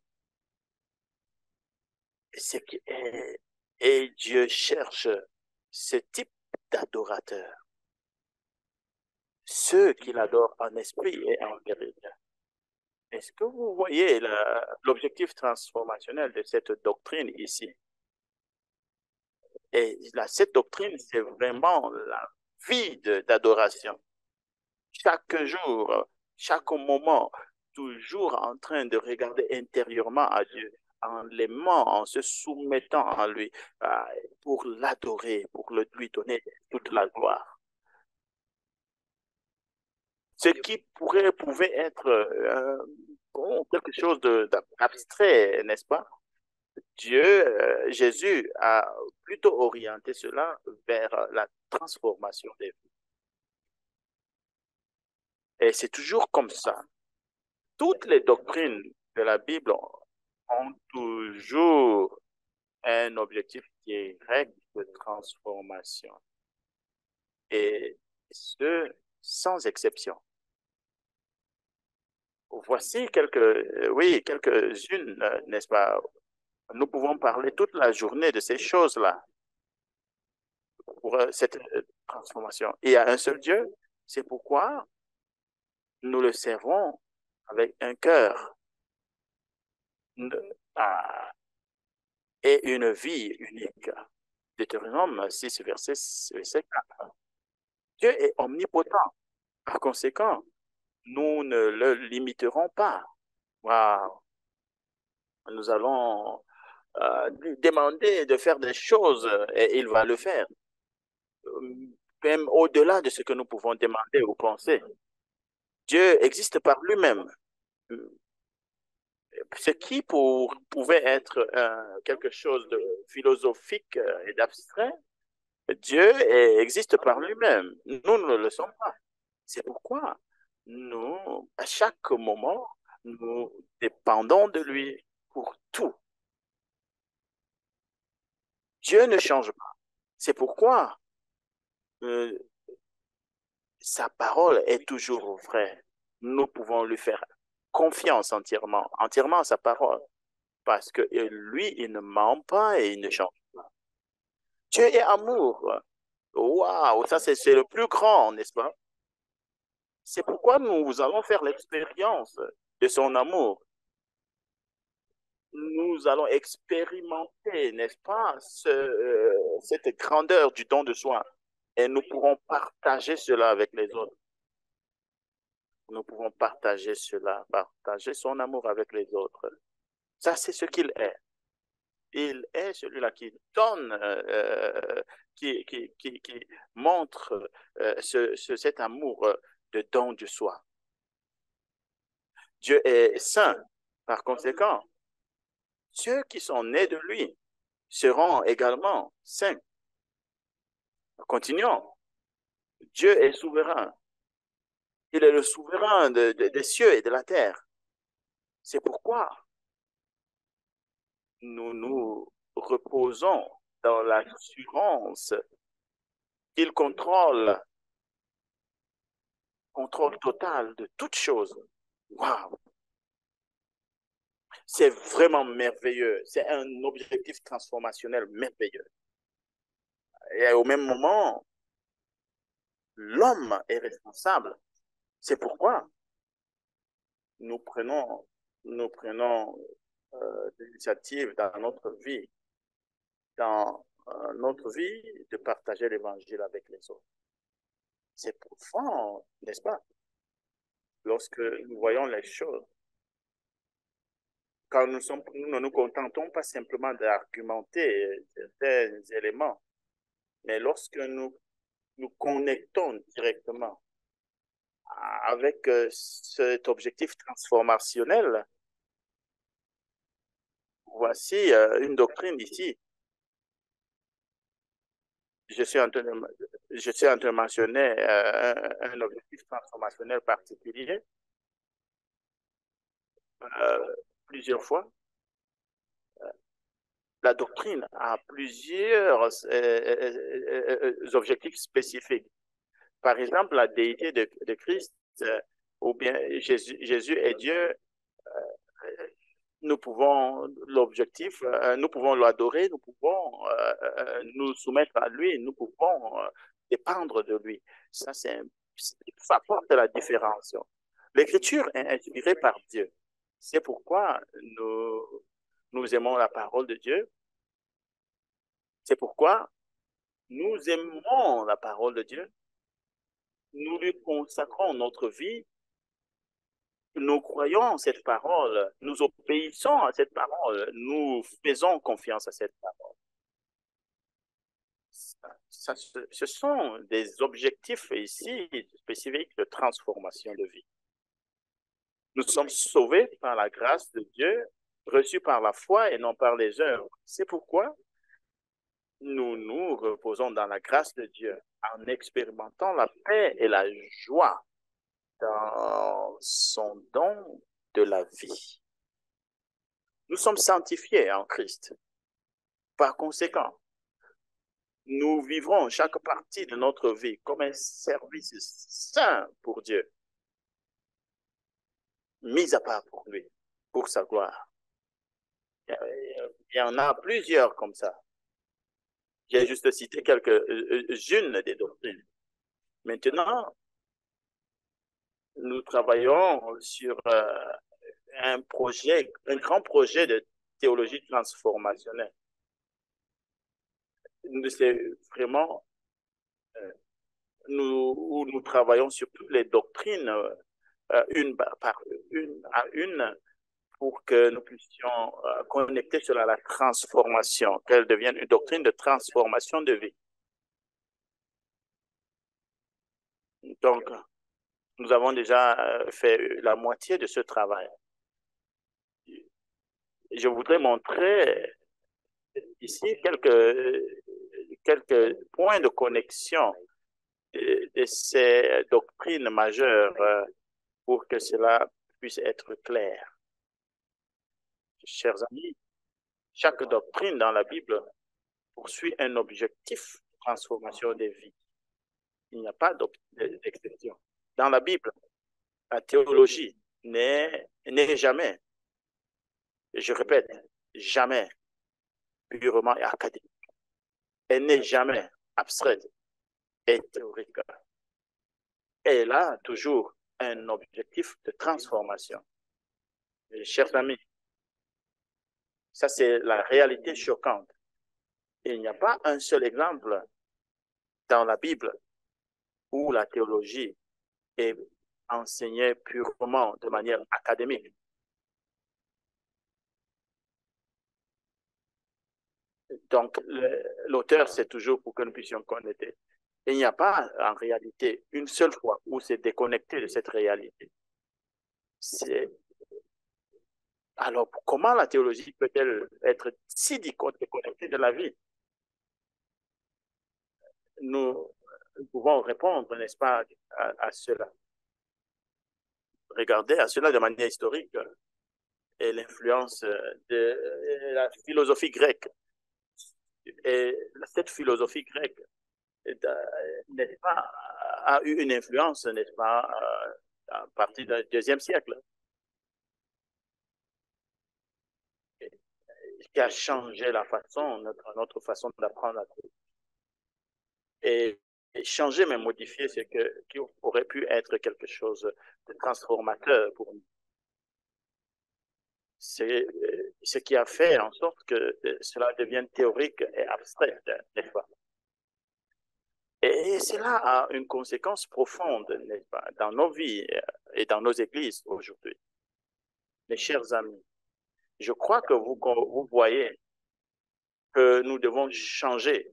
et Dieu cherche ce type d'adorateurs, ceux qui l'adorent en esprit et en vérité. Est-ce que vous voyez l'objectif transformationnel de cette doctrine ici? Et cette doctrine, c'est vraiment la vie d'adoration. Chaque jour, chaque moment, toujours en train de regarder intérieurement à Dieu, en l'aimant, en se soumettant à lui, pour l'adorer, pour lui donner toute la gloire. Ce qui pouvait être bon, quelque chose d'abstrait, n'est-ce pas? Jésus a plutôt orienté cela vers la transformation des vies. Et c'est toujours comme ça. Toutes les doctrines de la Bible ont toujours un objectif direct de transformation. Et ce, sans exception. Voici quelques-unes, n'est-ce pas? Nous pouvons parler toute la journée de ces choses-là pour cette transformation. Il y a un seul Dieu, c'est pourquoi nous le servons avec un cœur ah, et une vie unique. Deutéronome 6, verset 4. Dieu est omnipotent. Par conséquent, nous ne le limiterons pas. Wow. Nous allons lui demander de faire des choses et il va le faire, même au-delà de ce que nous pouvons demander ou penser. Dieu existe par lui-même. Ce qui pouvait être quelque chose de philosophique et d'abstrait, existe par lui-même. Nous ne le sommes pas. C'est pourquoi nous, à chaque moment, nous dépendons de lui pour tout. Dieu ne change pas. C'est pourquoi euh, sa parole est toujours vraie. Nous pouvons lui faire confiance entièrement, entièrement à sa parole, parce que lui, il ne ment pas et il ne change pas. Dieu est amour. Waouh, ça c'est le plus grand, n'est-ce pas? C'est pourquoi nous allons faire l'expérience de son amour. Nous allons expérimenter, n'est-ce pas, cette grandeur du don de soi. Et nous pourrons partager cela avec les autres. Nous pouvons partager cela, partager son amour avec les autres. Ça, c'est ce qu'il est. Il est celui-là qui donne, qui montre cet amour de don de soi. Dieu est saint. Par conséquent, ceux qui sont nés de lui seront également saints. Continuons. Dieu est souverain. Il est le souverain des cieux et de la terre. C'est pourquoi nous nous reposons dans l'assurance qu'il contrôle total de toutes choses. Waouh! C'est vraiment merveilleux. C'est un objectif transformationnel merveilleux. Et au même moment, l'homme est responsable. C'est pourquoi nous prenons, nous prenons l'initiative dans notre vie, de partager l'évangile avec les autres. C'est profond, n'est-ce pas? Lorsque nous voyons les choses, quand nous ne nous contentons pas simplement d'argumenter certains éléments, mais lorsque nous nous connectons directement avec cet objectif transformationnel, voici une doctrine ici. Je suis en train de mentionner un objectif transformationnel particulier plusieurs fois. La doctrine a plusieurs objectifs spécifiques. Par exemple, la déité de Christ, ou bien Jésus est Dieu, nous pouvons nous pouvons l'adorer, nous pouvons nous soumettre à lui, nous pouvons dépendre de lui. Ça apporte la différence. L'écriture est inspirée par Dieu. C'est pourquoi nous aimons la parole de Dieu. C'est pourquoi nous aimons la parole de Dieu. Nous lui consacrons notre vie. Nous croyons en cette parole. Nous obéissons à cette parole. Nous faisons confiance à cette parole. Ce sont des objectifs ici spécifiques de transformation de vie. Nous sommes sauvés par la grâce de Dieu, reçus par la foi et non par les œuvres. C'est pourquoi nous nous reposons dans la grâce de Dieu en expérimentant la paix et la joie dans son don de la vie. Nous sommes sanctifiés en Christ. Par conséquent, nous vivrons chaque partie de notre vie comme un service saint pour Dieu, mis à part pour lui, pour sa gloire. Il y en a plusieurs comme ça. J'ai juste cité quelques-unes des doctrines. Maintenant, nous travaillons sur un grand projet de théologie transformationnelle. C'est vraiment où nous travaillons sur toutes les doctrines une à une pour que nous puissions connecter cela à la transformation, qu'elle devienne une doctrine de transformation de vie. Donc, nous avons déjà fait la moitié de ce travail. Je voudrais montrer ici quelques points de connexion de ces doctrines majeures pour que cela puisse être clair. Chers amis, chaque doctrine dans la Bible poursuit un objectif de transformation des vies. Il n'y a pas d'exception. Dans la Bible, la théologie n'est jamais, je répète, jamais purement académique. Elle n'est jamais abstraite et théorique. Elle a toujours un objectif de transformation. Mes chers amis, ça c'est la réalité choquante. Il n'y a pas un seul exemple dans la Bible où la théologie est enseignée purement de manière académique. Donc, l'auteur, c'est toujours pour que nous puissions connaître. Il n'y a pas en réalité une seule fois où c'est déconnecté de cette réalité. Alors, comment la théologie peut-elle être si déconnectée de la vie? Nous pouvons répondre, n'est-ce pas, à cela. Regardez à cela de manière historique et l'influence de la philosophie grecque. Et cette philosophie grecque, n'est-ce pas, a eu une influence, n'est-ce pas, à partir du deuxième siècle, qui a changé la façon, notre façon d'apprendre la théologie. Et changer, mais modifier qui aurait pu être quelque chose de transformateur pour nous. C'est ce qui a fait en sorte que cela devienne théorique et abstrait, n'est-ce pas? Et cela a une conséquence profonde, n'est-ce pas, dans nos vies et dans nos églises aujourd'hui. Mes chers amis, je crois que vous voyez que nous devons changer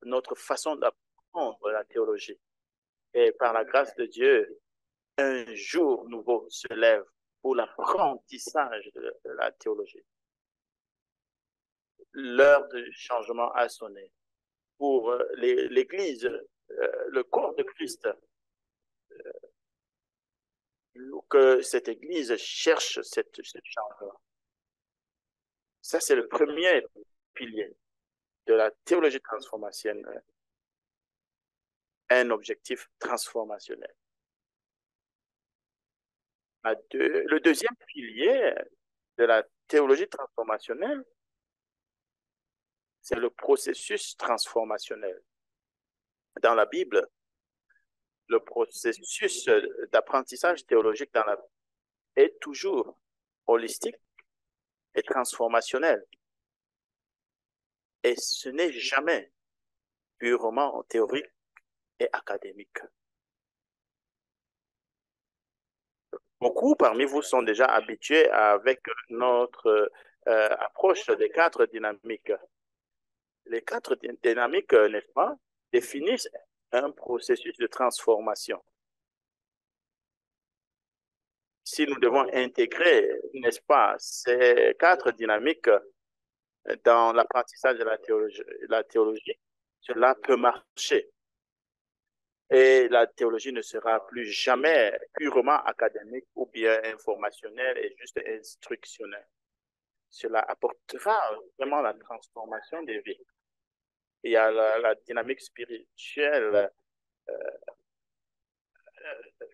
notre façon d'apprendre la théologie. Et par la grâce de Dieu, un jour nouveau se lève pour l'apprentissage de la théologie. L'heure du changement a sonné. Pour l'Église, le corps de Christ, que cette Église cherche cette changement. Ça, c'est le premier pilier de la théologie transformationnelle, un objectif transformationnel. Le deuxième pilier de la théologie transformationnelle, c'est le processus transformationnel. Dans la Bible, le processus d'apprentissage théologique dans la Bible est toujours holistique et transformationnel. Et ce n'est jamais purement théorique et académique. Beaucoup parmi vous sont déjà habitués avec notre approche des quatre dynamiques. Les quatre dynamiques, n'est-ce pas, définissent un processus de transformation. Si nous devons intégrer, n'est-ce pas, ces quatre dynamiques dans l'apprentissage de la théologie, cela peut marcher. Et la théologie ne sera plus jamais purement académique ou bien informationnelle et juste instructionnelle. Cela apportera vraiment la transformation des vies. Il y a la dynamique spirituelle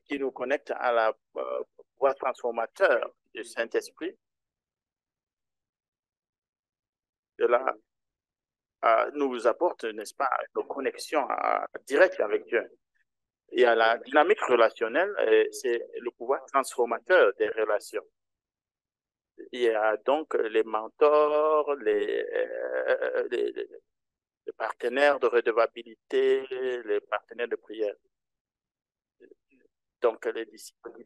qui nous connecte à la voie transformateur du Saint-Esprit. Cela nous apporte, n'est-ce pas, une connexion directe avec Dieu. Il y a la dynamique relationnelle, c'est le pouvoir transformateur des relations. Il y a donc les mentors, les partenaires de redevabilité, les partenaires de prière. Donc, les disciples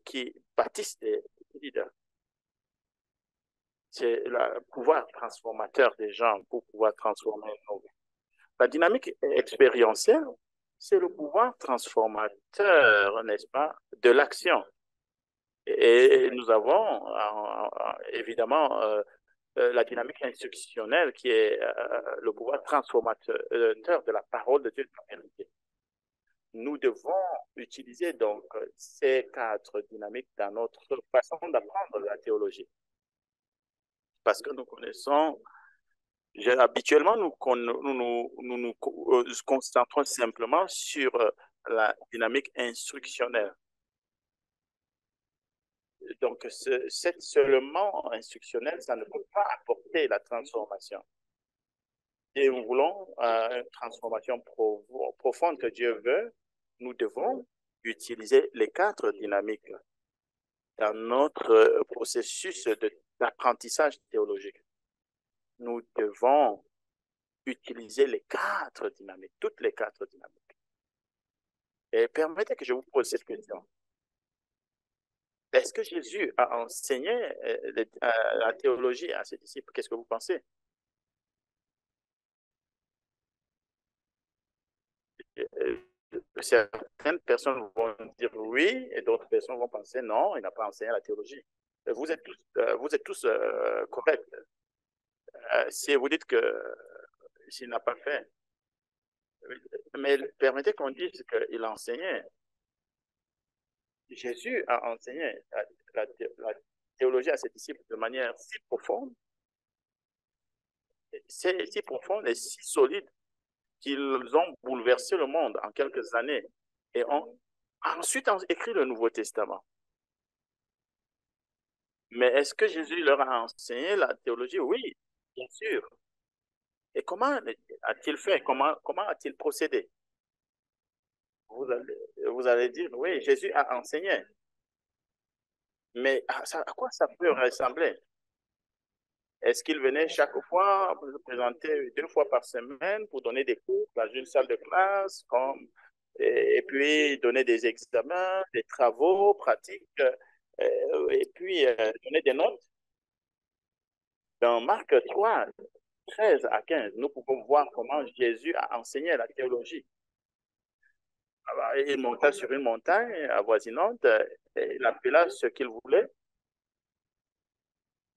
qui bâtissent des leaders. C'est le pouvoir transformateur des gens pour pouvoir transformer nos vies. La dynamique expérientielle, c'est le pouvoir transformateur, n'est-ce pas, de l'action. Et nous avons évidemment la dynamique institutionnelle qui est le pouvoir transformateur de la parole de Dieu de la vérité. Nous devons utiliser donc ces quatre dynamiques dans notre façon d'apprendre la théologie. Parce que nous connaissons, habituellement, nous nous concentrons simplement sur la dynamique instructionnelle. Donc, cette seulement instructionnelle, ça ne peut pas apporter la transformation. Et nous voulons une transformation profonde que Dieu veut, nous devons utiliser les quatre dynamiques dans notre processus d'apprentissage théologique. Nous devons utiliser les quatre dynamiques, toutes les quatre dynamiques. Et permettez que je vous pose cette question. Est-ce que Jésus a enseigné la théologie à ses disciples? Qu'est-ce que vous pensez? Certaines personnes vont dire oui et d'autres personnes vont penser non, il n'a pas enseigné la théologie. Vous êtes tous corrects. Si vous dites que s'il n'a pas fait, mais permettez qu'on dise qu'il a enseigné. Jésus a enseigné la théologie à ses disciples de manière si profonde, si profonde et si solide qu'ils ont bouleversé le monde en quelques années et ont ensuite écrit le Nouveau Testament. Mais est-ce que Jésus leur a enseigné la théologie? Oui, bien sûr. Et comment a-t-il fait? Comment a-t-il procédé? Vous allez dire, oui, Jésus a enseigné. Mais à quoi ça peut ressembler? Est-ce qu'il venait chaque fois se présenter 2 fois par semaine pour donner des cours dans une salle de classe, et puis donner des examens, des travaux pratiques, et puis donner des notes? Dans Marc 3, 13 à 15, nous pouvons voir comment Jésus a enseigné la théologie. Il monta sur une montagne avoisinante, il appela ce qu'il voulait.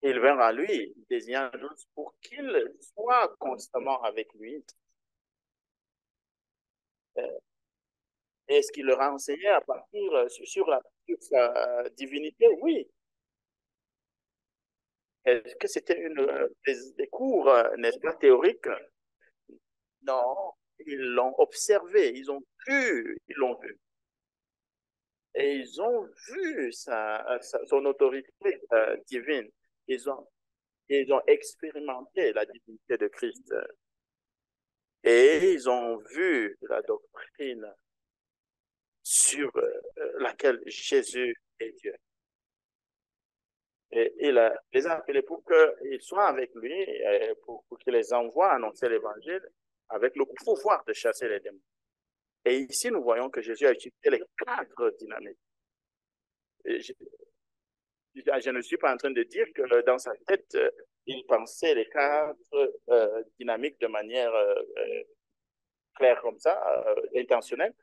Ils vinrent à lui, désignant tous pour qu'il soit constamment avec lui. Est-ce qu'il leur a enseigné à partir sur sa divinité? Oui. Est-ce que c'était des cours, n'est-ce pas, théoriques? Non. Ils l'ont observé, ils l'ont vu. Et ils ont vu son autorité divine. Ils ont, ils ont expérimenté la divinité de Christ. Et ils ont vu la doctrine sur laquelle Jésus est Dieu. Et il les a appelés pour qu'ils soient avec lui, pour qu'il les envoie annoncer l'évangile avec le pouvoir de chasser les démons. Et ici, nous voyons que Jésus a utilisé les quatre dynamiques. Et je ne suis pas en train de dire que dans sa tête, il pensait les quatre dynamiques de manière clair comme ça, intentionnel,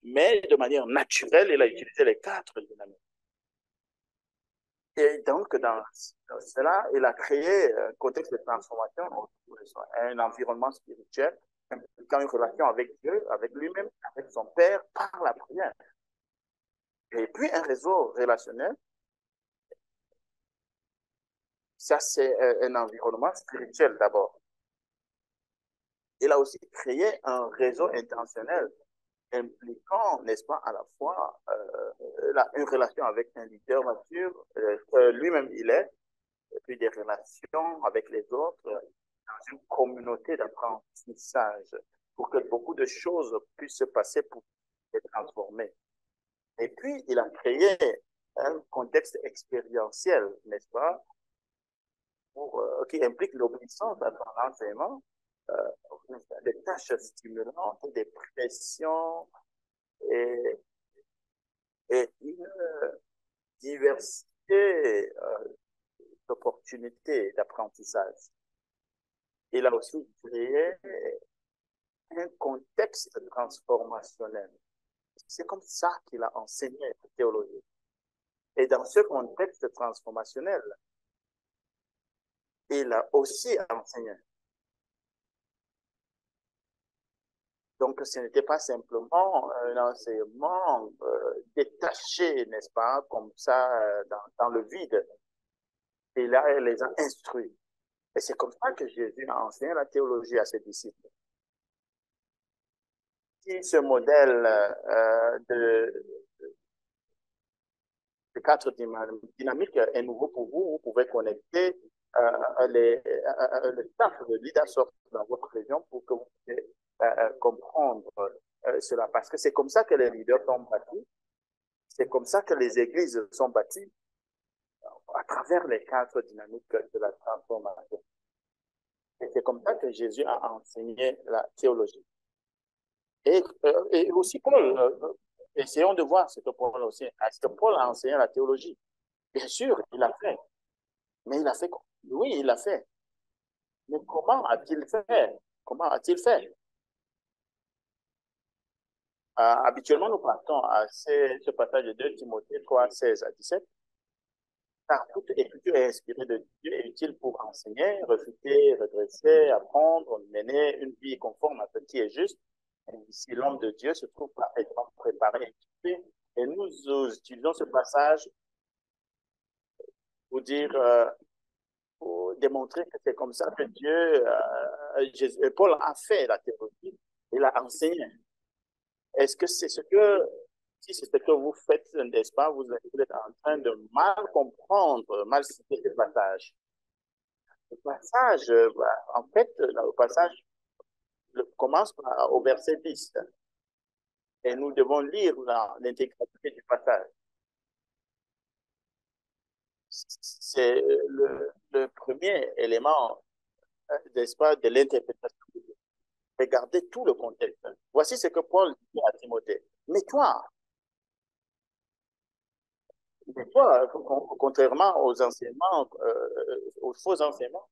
mais de manière naturelle, il a utilisé les quatre dynamiques. Et donc, dans cela, il a créé un contexte de transformation autour de soi, un environnement spirituel impliquant une relation avec Dieu, avec lui-même, avec son Père, par la prière. Et puis, un réseau relationnel, ça, c'est un environnement spirituel d'abord. Il a aussi créé un réseau intentionnel impliquant, n'est-ce pas, à la fois une relation avec un leader mature, lui-même il est, et puis des relations avec les autres dans une communauté d'apprentissage pour que beaucoup de choses puissent se passer pour être transformées. Et puis, il a créé un contexte expérientiel, n'est-ce pas, qui implique l'obéissance à son enseignement, euh, des tâches stimulantes, des pressions et, et une diversité d'opportunités d'apprentissage. Il a aussi créé un contexte transformationnel. C'est comme ça qu'il a enseigné la théologie. Et dans ce contexte transformationnel, il a aussi enseigné. Donc, ce n'était pas simplement un enseignement détaché, n'est-ce pas, comme ça, dans le vide. Et là, il les a instruits. Et c'est comme ça que Jésus a enseigné la théologie à ses disciples. Si ce modèle de quatre dynamiques est nouveau pour vous, vous pouvez connecter le staff de LeaderSoft dans votre région pour que vous puissiez comprendre cela. Parce que c'est comme ça que les leaders sont bâtis, c'est comme ça que les églises sont bâties à travers les quatre dynamiques de la transformation. Et c'est comme ça que Jésus a enseigné la théologie. Et aussi Paul, essayons de voir ce que Paul aussi. Est-ce que Paul a enseigné la théologie? Bien sûr, il l'a fait. Mais il a fait, oui, il l'a fait. Mais comment a-t-il fait? Comment a-t-il fait? Habituellement, nous partons à ce passage de 2 Timothée 3, 16 à 17. Car toute écriture est inspirée de Dieu et utile pour enseigner, réfuter, redresser, apprendre, mener une vie conforme à ce qui est juste. Et si l'homme de Dieu se trouve parfaitement préparé et équipé, et nous utilisons ce passage pour dire, pour démontrer que c'est comme ça que Dieu, Paul a fait la théologie, il a enseigné. Est-ce que c'est ce que, si c'est ce que vous faites, n'est-ce pas, vous êtes en train de mal comprendre, mal citer ce passage. Le passage, en fait, le passage commence au verset 10 et nous devons lire l'intégralité du passage. C'est le premier élément, n'est-ce pas, de l'interprétation. Regardez tout le contexte. Voici ce que Paul dit à Timothée. Mais toi, contrairement aux enseignements, aux faux enseignements,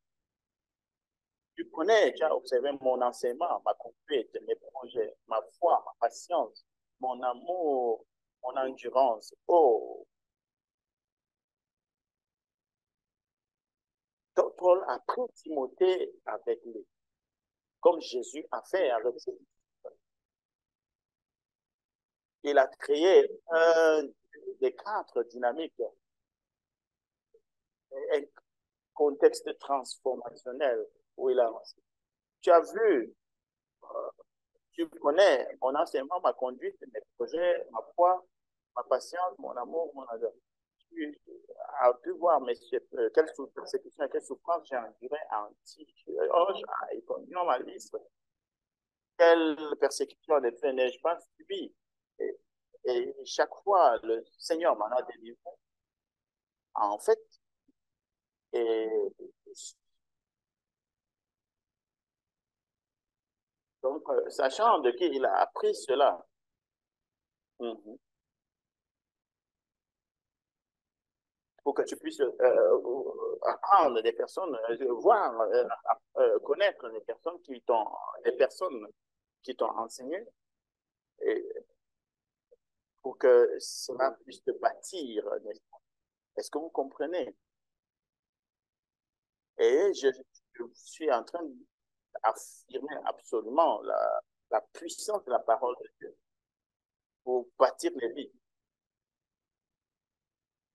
tu connais, tu as observé mon enseignement, ma conduite, mes projets, ma foi, ma patience, mon amour, mon endurance. Oh, donc Paul a pris Timothée avec lui, comme Jésus a fait avec ses disciples. Il a créé un des quatre dynamiques, un contexte transformationnel où il a. Tu as vu, tu connais mon enseignement, ma conduite, mes projets, ma foi, ma patience, mon amour, mon adeur. Tu as pu voir quelles persécutions et quelles souffrances j'ai endurées en Antioche, à Iconium, à Lystre. Quelle persécution de fait n'ai-je pas subi? Et chaque fois, le Seigneur m'en a délivré. En fait, et donc, sachant de qui il a appris cela, pour que tu puisses apprendre des personnes, voir, connaître des personnes qui t'ont, des personnes qui t'ont enseigné, et pour que cela puisse te bâtir. Est-ce que vous comprenez? Et je suis en train d'affirmer absolument la puissance de la parole de Dieu pour bâtir les vies.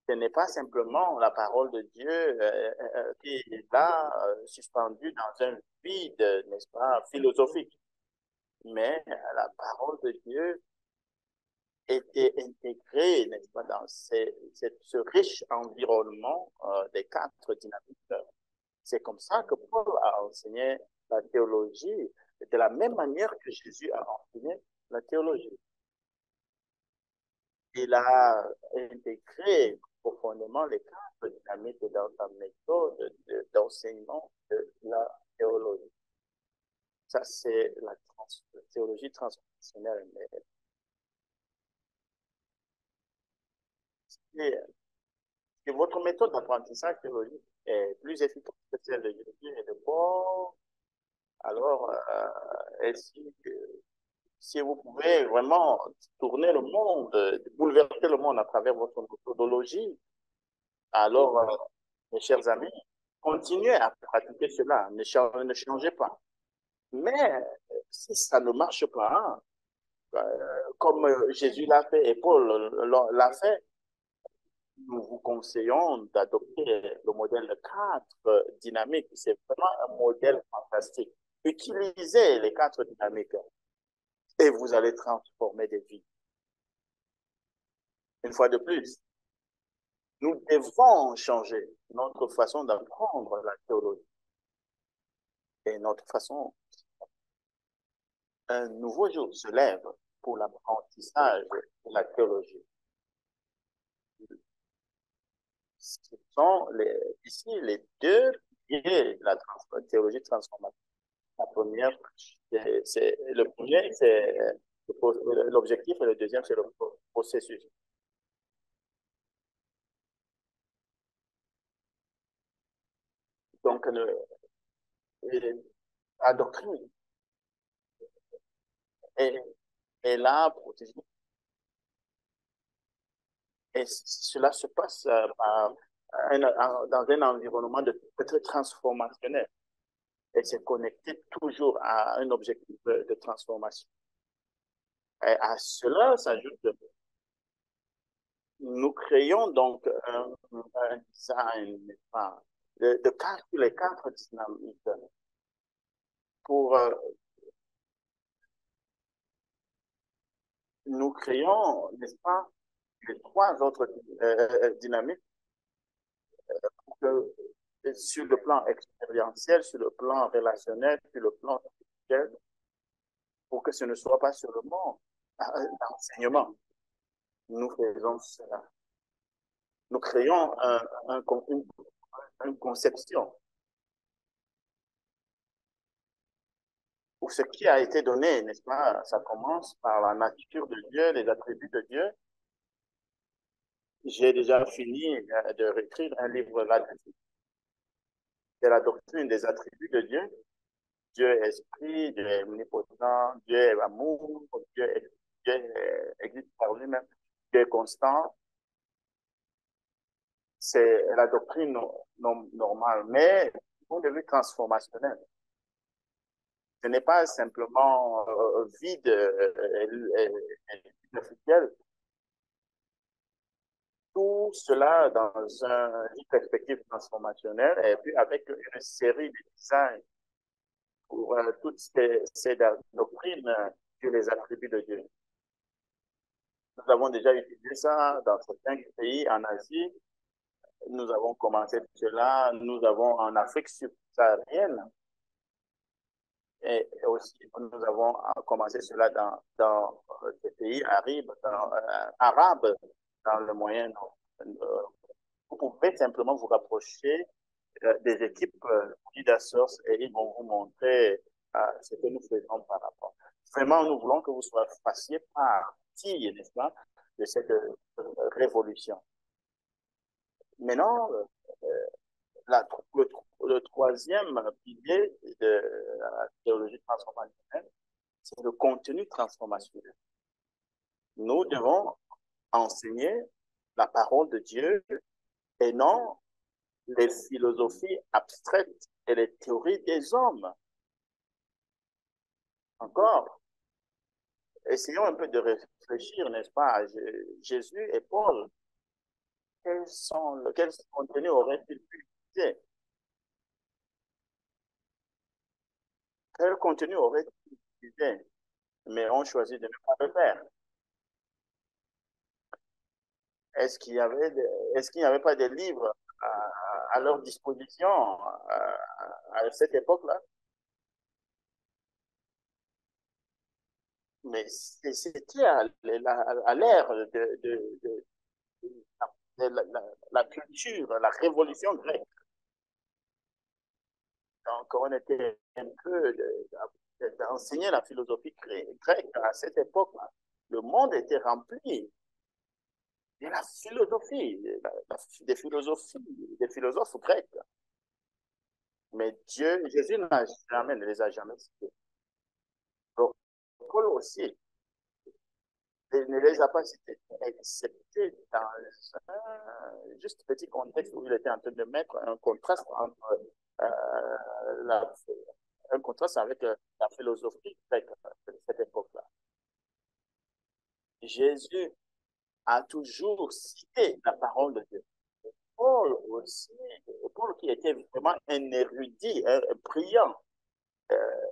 Ce n'est pas simplement la parole de Dieu qui est là, suspendue dans un vide, n'est-ce pas, philosophique, mais la parole de Dieu était intégrée, n'est-ce pas, dans ce riche environnement des quatre dynamiques. C'est comme ça que Paul a enseigné la théologie, de la même manière que Jésus a enseigné la théologie. Il a intégré profondément les quatre dynamiques dans sa méthode d'enseignement de la théologie. Ça, c'est la théologie transformationnelle. Mais si votre méthode d'apprentissage théologique est plus efficace que celle de Jésus et de Paul, alors si vous pouvez vraiment tourner le monde, bouleverser le monde à travers votre méthodologie, alors, mes chers amis, continuez à pratiquer cela, ne changez pas. Mais si ça ne marche pas, comme Jésus l'a fait et Paul l'a fait, nous vous conseillons d'adopter le modèle de quatre dynamiques. C'est vraiment un modèle fantastique. Utilisez les quatre dynamiques et vous allez transformer des vies. Une fois de plus, nous devons changer notre façon d'apprendre la théologie et notre façon. Un nouveau jour se lève pour l'apprentissage de la théologie. Ce sont ici les deux piliers de la théologie transformative. La première, le premier, c'est l'objectif et le deuxième, c'est le processus. Donc, la doctrine est, est là pour et cela se passe dans un environnement très transformationnel et c'est connecté toujours à un objectif de transformation. Et à cela s'ajoute, nous créons donc un design les quatre dynamiques pour nous créons, n'est-ce pas, les trois autres dynamiques que, sur le plan expérientiel, sur le plan relationnel, sur le plan spirituel, pour que ce ne soit pas seulement l'enseignement. Nous faisons cela. Nous créons une conception pour ce qui a été donné, n'est-ce pas? Ça commence par la nature de Dieu, les attributs de Dieu. J'ai déjà fini de réécrire un livre là-dessus. C'est la doctrine des attributs de Dieu. Dieu est esprit, Dieu est omnipotent, Dieu est amour, existe par lui-même, Dieu est constant. C'est la doctrine normale, mais du point de vue transformationnel. Ce n'est pas simplement vide et officiel. Tout cela dans une perspective transformationnelle et puis avec une série de designs pour toutes ces doctrines sur les attributs de Dieu. Nous avons déjà utilisé ça dans certains pays en Asie. Nous avons commencé cela. Nous avons en Afrique subsaharienne. Et aussi, nous avons commencé cela dans ces pays arabes, dans le Moyen-Orient. Vous pouvez simplement vous rapprocher des équipes Leader Source et ils vont vous montrer ce que nous faisons par rapport. Vraiment, nous voulons que vous fassiez partie, n'est-ce pas, de cette révolution. Maintenant, la, le troisième pilier de la théologie transformationnelle, c'est le contenu transformationnel. Nous devons enseigner la parole de Dieu et non les philosophies abstraites et les théories des hommes. Encore, essayons un peu de réfléchir, n'est-ce pas, à Jésus et Paul. Quel contenu auraient-ils pu utiliser? Quel contenu auraient-ils utilisé? Mais ont choisi de ne pas le faire. Est-ce qu'il n'y avait pas de livres à leur disposition à cette époque-là? Mais c'était à l'ère de la culture, la révolution grecque. Donc, on était un peu d'enseigner la philosophie grecque à cette époque-là. Le monde était rempli de la philosophie, des philosophes grecs. Mais Jésus ne les a jamais cités. Donc, Paul aussi ne les a pas cités, excepté dans un juste petit contexte où il était en train de mettre un contraste entre la, un contraste avec la philosophie grecque de cette époque-là. Jésus a toujours cité la parole de Dieu. Paul aussi, Paul qui était vraiment un érudit, un brillant, euh,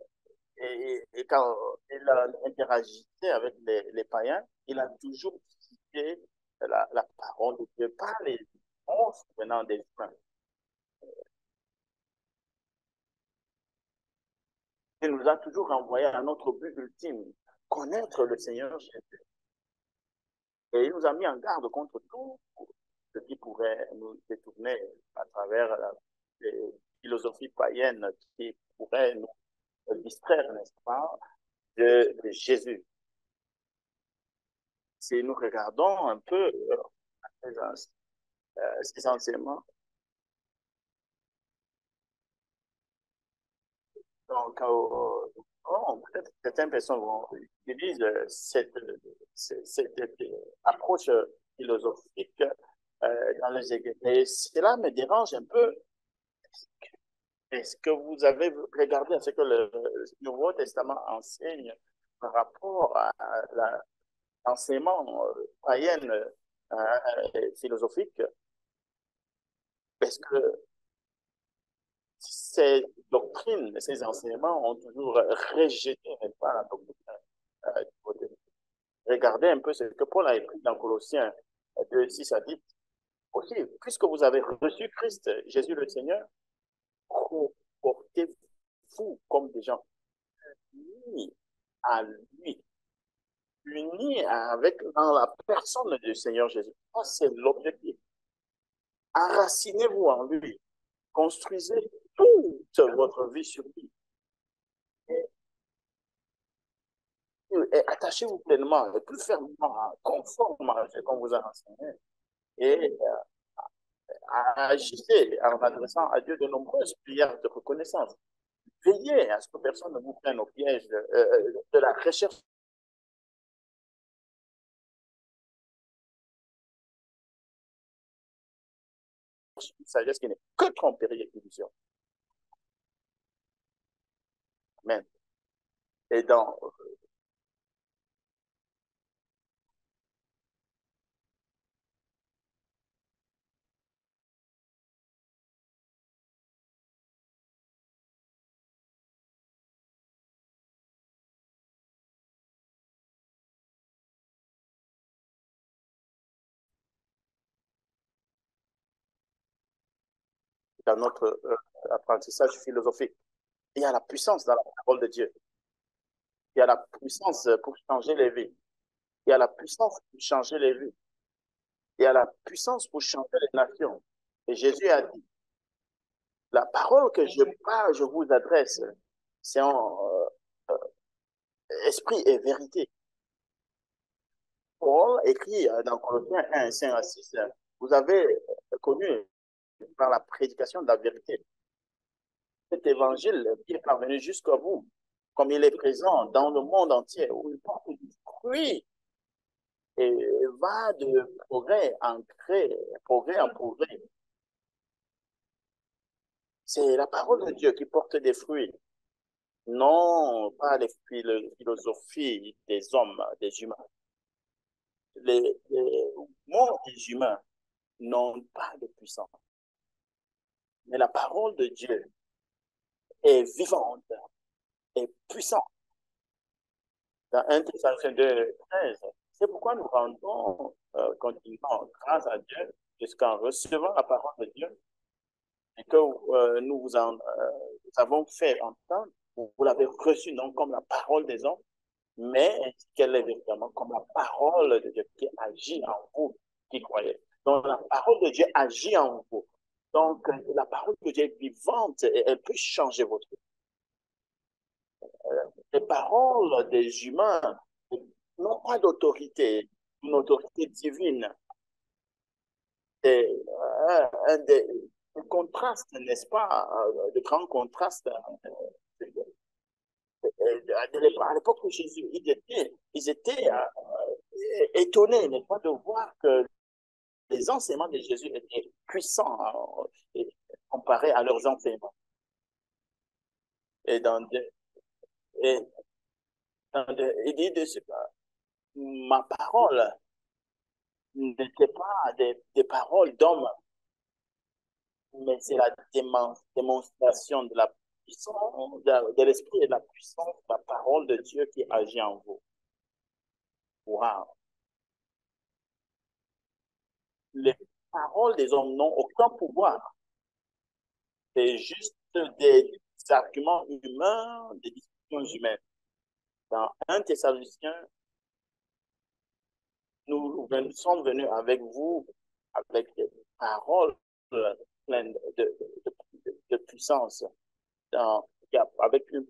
et quand il a interagi avec les païens, il a toujours cité la parole de Dieu, pas les monstres venant des humains. Il nous a toujours renvoyé à notre but ultime, connaître le Seigneur Jésus. Et il nous a mis en garde contre tout ce qui pourrait nous détourner à travers les philosophies païennes qui pourraient nous distraire, n'est-ce pas, de Jésus. Si nous regardons un peu ces enseignements, donc, peut-être certaines personnes utilisent cette approche philosophique dans les églises. Et cela me dérange un peu. Est-ce que vous avez regardé ce que le Nouveau Testament enseigne par rapport à l'enseignement païen philosophique? Est-ce que ces doctrines, ces enseignements ont toujours rejeté, n'est-ce pas, la doctrine du côté? Regardez un peu ce que Paul a écrit dans Colossiens 2, 6 à 10. Aussi, puisque vous avez reçu Christ, Jésus le Seigneur, portez-vous comme des gens unis à lui, unis avec dans la personne du Seigneur Jésus. Ça, c'est l'objectif. Enracinez-vous en lui. Construisez toute votre vie sur lui. Et attachez-vous pleinement, et plus fermement, conformément à ce qu'on vous a enseigné. Et agissez en adressant à Dieu de nombreuses prières de reconnaissance. Veillez à ce que personne ne vous prenne au piège de la recherche d'une sagesse qui n'est que tromperie et illusion. Amen. Et dans notre apprentissage philosophique, il y a la puissance dans la parole de Dieu. Il y a la puissance pour changer les vies. Il y a la puissance pour changer les vies. Il y a la puissance pour changer les nations. Et Jésus a dit, la parole que je vous adresse, c'est en esprit et vérité. Paul écrit dans Colossiens 1, 5 à 6, vous avez connu par la prédication de la vérité cet évangile qui est parvenu jusqu'à vous. comme il est présent dans le monde entier, où il porte du fruit et va de progrès en progrès. C'est la parole de Dieu qui porte des fruits, non pas les philosophies des hommes, des humains. Les mots des humains n'ont pas de puissance, mais la parole de Dieu est vivante et puissante. Dans 1 Thessaloniciens 2, 13, c'est pourquoi nous rendons continuellement grâce à Dieu jusqu'en recevant la parole de Dieu et que nous vous avons fait entendre, vous l'avez reçue non comme la parole des hommes, mais qu'elle est véritablement comme la parole de Dieu qui agit en vous, qui croyez. Donc la parole de Dieu agit en vous. Donc la parole de Dieu est vivante et elle peut changer votre vie. Les paroles des humains n'ont pas d'autorité, une autorité divine. C'est un contraste, n'est-ce pas, de grands contrastes. À l'époque de Jésus, ils étaient étonnés, n'est-ce pas, de voir que les enseignements de Jésus étaient puissants comparés à leurs enseignements. Et et il dit de ce ma parole n'était pas des paroles d'hommes, mais c'est la démonstration de la puissance, de l'esprit et de la puissance de la parole de Dieu qui agit en vous. Wow. Les paroles des hommes n'ont aucun pouvoir. C'est juste des arguments humains, des discussions humaines. Dans 1 Thessaloniciens, nous sommes venus avec vous avec des paroles pleines de puissance, avec une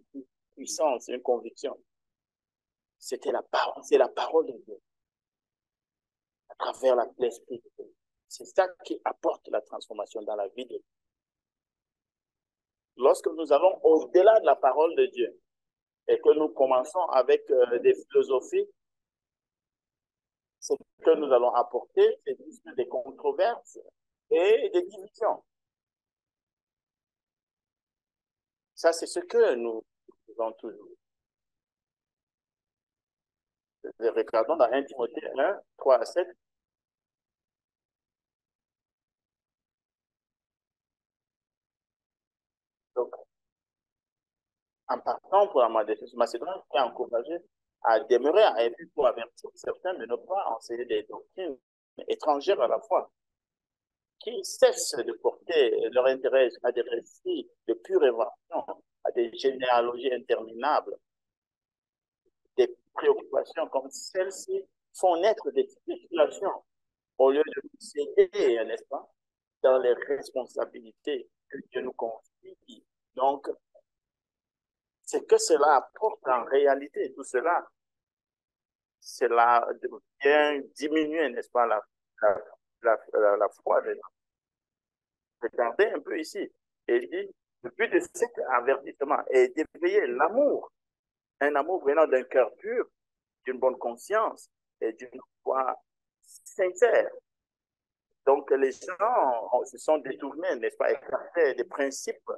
puissance, une conviction. C'est la parole de Dieu à travers l'esprit. C'est ça qui apporte la transformation dans la vie de Dieu. Lorsque nous allons au-delà de la parole de Dieu et que nous commençons avec des philosophies, ce que nous allons apporter, c'est juste des controverses et des divisions. Ça, c'est ce que nous faisons toujours. Regardons dans 1 Timothée 1, 3 à 7. Donc, en partant pour la Macédoine, qui est encouragé à demeurer à Éphèse pour avertir certains de ne pas enseigner des doctrines étrangères à la foi, qui cessent de porter leur intérêt à des récits de pure évasion, à des généalogies interminables, des préoccupations comme celles-ci font naître des spéculations au lieu de nous céder, n'est-ce pas, dans les responsabilités que Dieu nous confie. Donc, c'est que cela apporte en réalité, tout cela, cela vient diminuer, n'est-ce pas, la foi des gens. Regardez un peu ici. Et il dit, le but de cet avertissement est d'éveiller l'amour, un amour venant d'un cœur pur, d'une bonne conscience et d'une foi sincère. Donc, les gens se sont détournés, n'est-ce pas, écartés des principes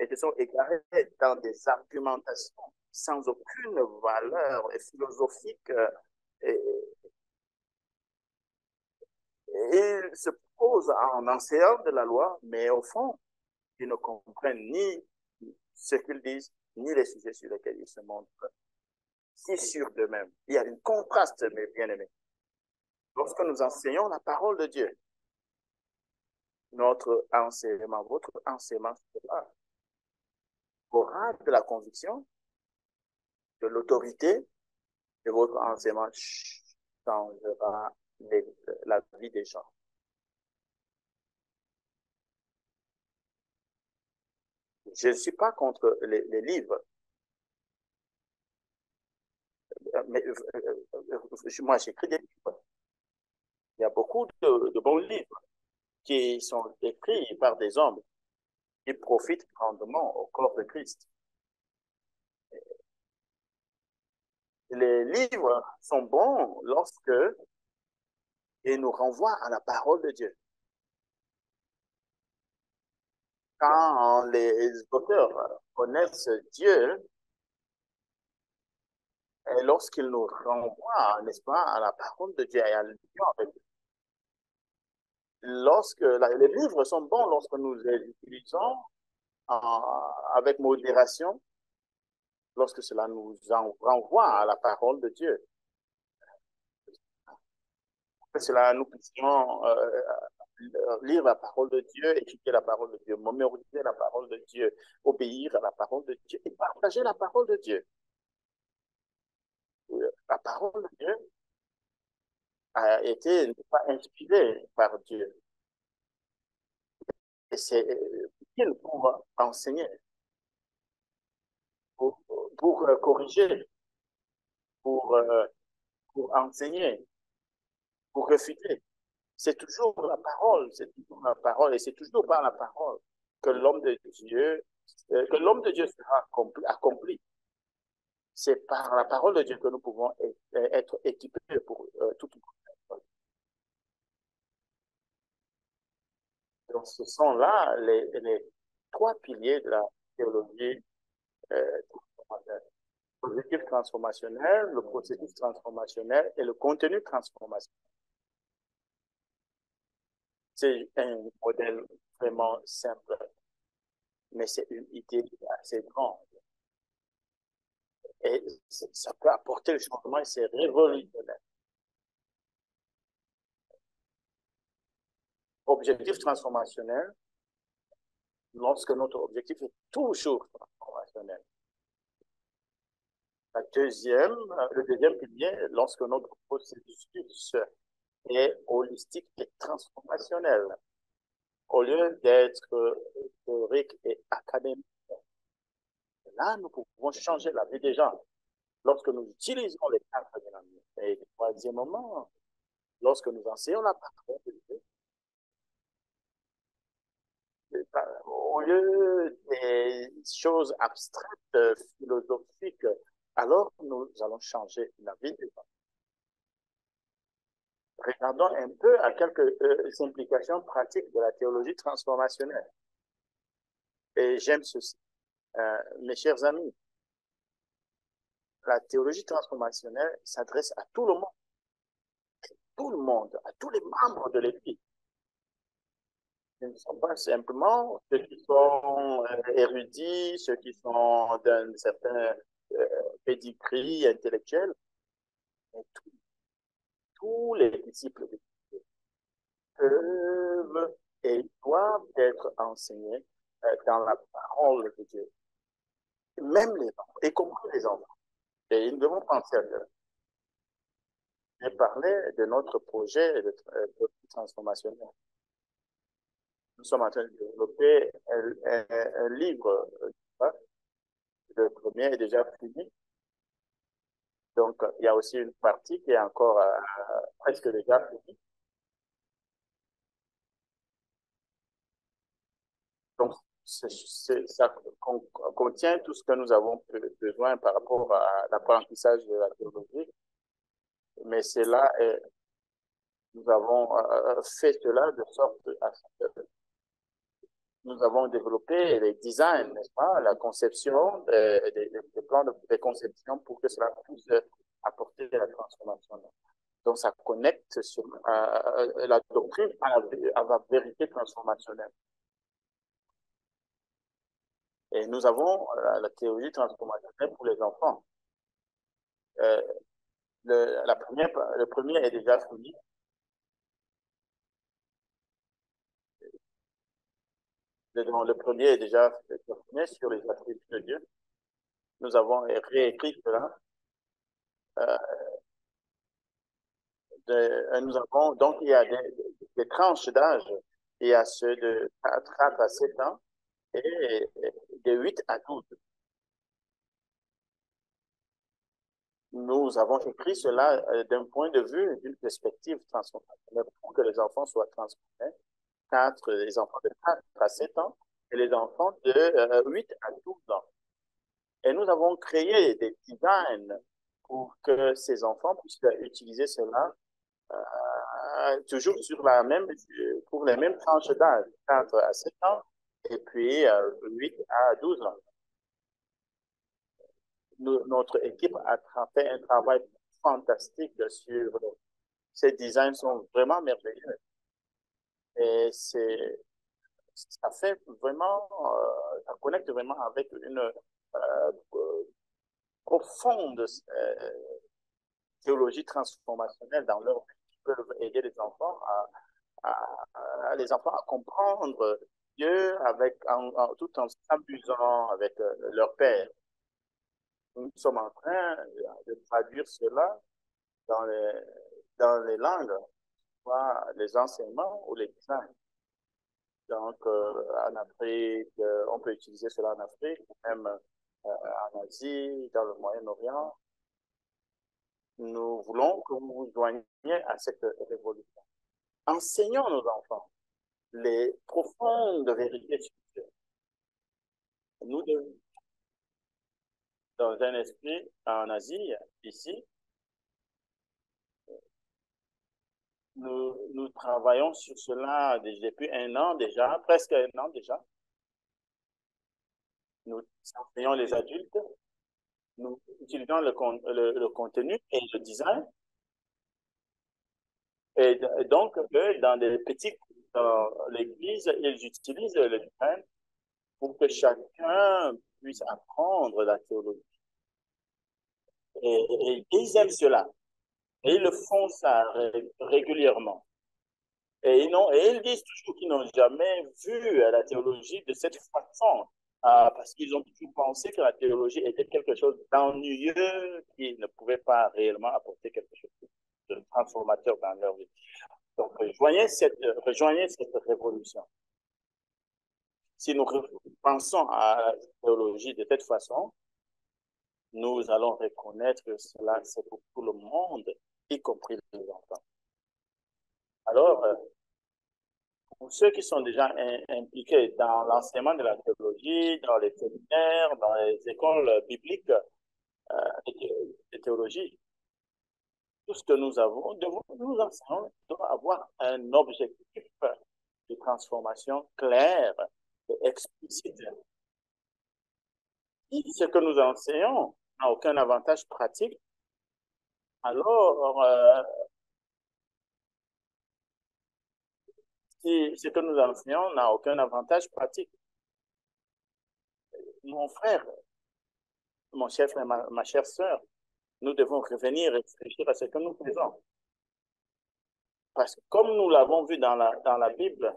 et se sont égarés dans des argumentations sans aucune valeur philosophique. Et, et ils se posent en enseignant de la loi, mais au fond, ils ne comprennent ni ce qu'ils disent, ni les sujets sur lesquels ils se montrent si sûrs d'eux-mêmes. Il y a un contraste, mes bien-aimés. Lorsque nous enseignons la parole de Dieu, notre enseignement, votre enseignement aura de la conviction, de l'autorité, et votre enseignement changera la vie des gens. Je ne suis pas contre les livres, mais moi j'écris des livres. Il y a beaucoup de bons livres qui sont écrits par des hommes qui profitent grandement au corps de Christ. Les livres sont bons lorsque ils nous renvoient à la parole de Dieu. Quand les auteurs connaissent Dieu, et lorsqu'ils nous renvoient, n'est-ce pas, à la parole de Dieu et à l'union avec Dieu. Les livres sont bons lorsque nous les utilisons avec modération, lorsque cela nous renvoie à la parole de Dieu. Que cela nous puissions lire la parole de Dieu, étudier la parole de Dieu, mémoriser la parole de Dieu, obéir à la parole de Dieu et partager la parole de Dieu. La parole de Dieu a été n'est pas inspirée par Dieu. Et c'est utile pour enseigner, pour, pour corriger, pour, euh, pour enseigner, pour réfuter. C'est toujours la parole, c'est toujours la parole, et c'est toujours par la parole que l'homme de Dieu sera accompli. C'est par la parole de Dieu que nous pouvons être équipés pour toute chose. Donc, ce sont là les trois piliers de la théologie transformationnelle. L'objectif transformationnel, le processus transformationnel et le contenu transformationnel. C'est un modèle vraiment simple, mais c'est une idée assez grande. Et ça peut apporter le changement et c'est révolutionnaire. Objectif transformationnel, lorsque notre objectif est toujours transformationnel. Le deuxième pilier, lorsque notre processus est holistique et transformationnel, au lieu d'être théorique et académique. Là, nous pouvons changer la vie des gens lorsque nous utilisons les quatre dynamiques. Et troisièmement, lorsque nous enseignons la parole de Dieu, au lieu des choses abstraites, philosophiques, alors nous allons changer la vie des gens. Regardons un peu à quelques implications pratiques de la théologie transformationnelle. Et j'aime ceci. Mes chers amis, la théologie transformationnelle s'adresse à tout le monde, à tous les membres de l'Église. Ce ne sont pas simplement ceux qui sont érudits, ceux qui sont d'un certain pedigree intellectuel, mais tous les disciples de Dieu peuvent et doivent être enseignés dans la parole de Dieu. Même les enfants, y compris les enfants. Et nous devons penser à ça. J'ai parlé de notre projet de transformationnel. Nous sommes en train de développer un livre. Le premier est déjà fini. Donc, il y a aussi une partie qui est encore presque déjà finie. Donc, ça contient tout ce que nous avons besoin par rapport à l'apprentissage de la théologie. Mais c'est là, nous avons fait cela de sorte à ce que nous avons développé les designs, n'est-ce pas, la conception, des plans de conception pour que cela puisse apporter de la transformation. Donc, ça connecte sur la doctrine à la vérité transformationnelle. Et nous avons la théorie transformationnelle pour les enfants. Euh, le premier est déjà fini. Le premier est déjà terminé sur les attributs de Dieu. Nous avons réécrit cela. Euh, Nous avons, donc, il y a des tranches d'âge. Il y a ceux de 4 à 7 ans et de 8 à 12. Nous avons écrit cela d'un point de vue, d'une perspective transformationnelle pour que les enfants soient transformés. Les enfants de 4 à 7 ans et les enfants de 8 à 12 ans. Et nous avons créé des designs pour que ces enfants puissent utiliser cela toujours sur pour les mêmes tranches d'âge, 4 à 7 ans et puis 8 à 12 ans. Notre équipe a fait un travail fantastique sur ces designs sont vraiment merveilleux et ça fait vraiment, ça connecte vraiment avec une profonde théologie transformationnelle dans leur vie qui peuvent aider les enfants les enfants à comprendre Dieu tout en s'amusant avec leur père. Nous sommes en train de traduire cela dans les langues, soit les enseignements ou les designs. Donc, en Afrique, on peut utiliser cela en Afrique, même en Asie, dans le Moyen-Orient. Nous voulons que vous vous joigniez à cette révolution. Enseignons nos enfants les profondes vérités sur Dieu. Nous devons, dans un esprit en Asie, ici, nous travaillons sur cela depuis un an déjà, presque un an déjà. Nous enseignons les adultes, nous utilisons le contenu et le design. Et donc, eux, dans des petits dans l'église, ils utilisent le design pour que chacun puisse apprendre la théologie. Et ils aiment cela. Et ils le font ça régulièrement. Et ils disent toujours qu'ils n'ont jamais vu la théologie de cette façon, parce qu'ils ont toujours pensé que la théologie était quelque chose d'ennuyeux qui ne pouvait pas réellement apporter quelque chose de transformateur dans leur vie. Donc, rejoignez cette révolution. Si nous pensons à la théologie de cette façon, nous allons reconnaître que cela, c'est pour tout le monde, y compris les enfants. Alors, pour ceux qui sont déjà impliqués dans l'enseignement de la théologie, dans les séminaires, dans les écoles bibliques de théologie, tout ce que nous avons, nous enseignons doit avoir un objectif de transformation clair et explicite. Si ce que nous enseignons n'a aucun avantage pratique, alors si ce que nous enseignons n'a aucun avantage pratique, mon frère, mon chef et ma chère sœur, nous devons revenir et réfléchir à ce que nous faisons. Parce que comme nous l'avons vu dans la Bible,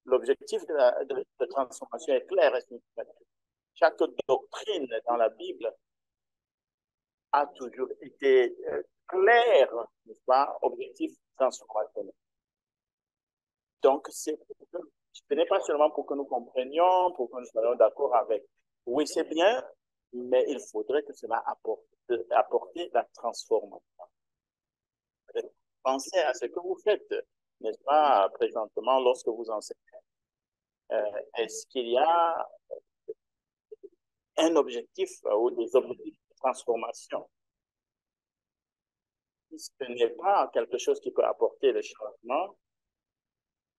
l'objectif de transformation est clair et significatif. Chaque doctrine dans la Bible a toujours été claire, n'est-ce pas, objectif transformationnel. Donc, ce n'est pas seulement pour que nous comprenions, pour que nous soyons d'accord avec. Oui, c'est bien, mais il faudrait que cela apporte la transformation. Pensez à ce que vous faites, n'est-ce pas, présentement, lorsque vous enseignez. Est-ce qu'il y a un objectif ou des objectifs de transformation? Si ce n'est pas quelque chose qui peut apporter le changement,